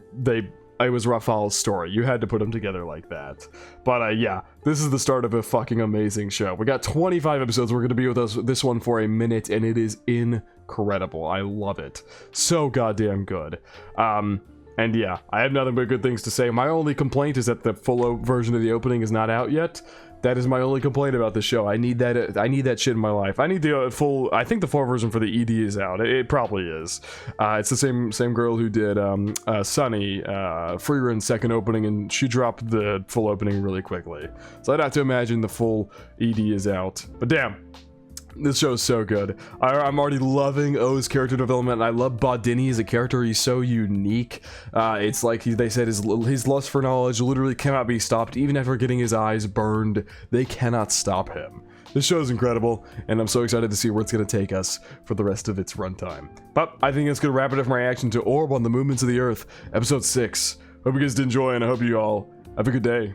it was Rafal's story. You had to put them together like that. But yeah, this is the start of a fucking amazing show. We got 25 episodes. We're going to be with us this one for a minute, and it is incredible. I love it. So goddamn good. And yeah, I have nothing but good things to say. My only complaint is that the full version of the opening is not out yet. That is my only complaint about the show. I need that shit in my life. I need the full. I think the full version for the ED is out. It probably is. It's the same girl who did Sunny, Freerun's second opening, and she dropped the full opening really quickly. So I'd have to imagine the full ED is out. But damn. This show is so good. I'm already loving O's character development, and I love BADENI as a character. He's so unique. It's like they said, his lust for knowledge literally cannot be stopped. Even after getting his eyes burned, they cannot stop him. This show is incredible, and I'm so excited to see where it's going to take us for the rest of its runtime. But I think it's going to wrap it up for my reaction to Orb on the Movements of the Earth, Episode 6. Hope you guys did enjoy, and I hope you all have a good day.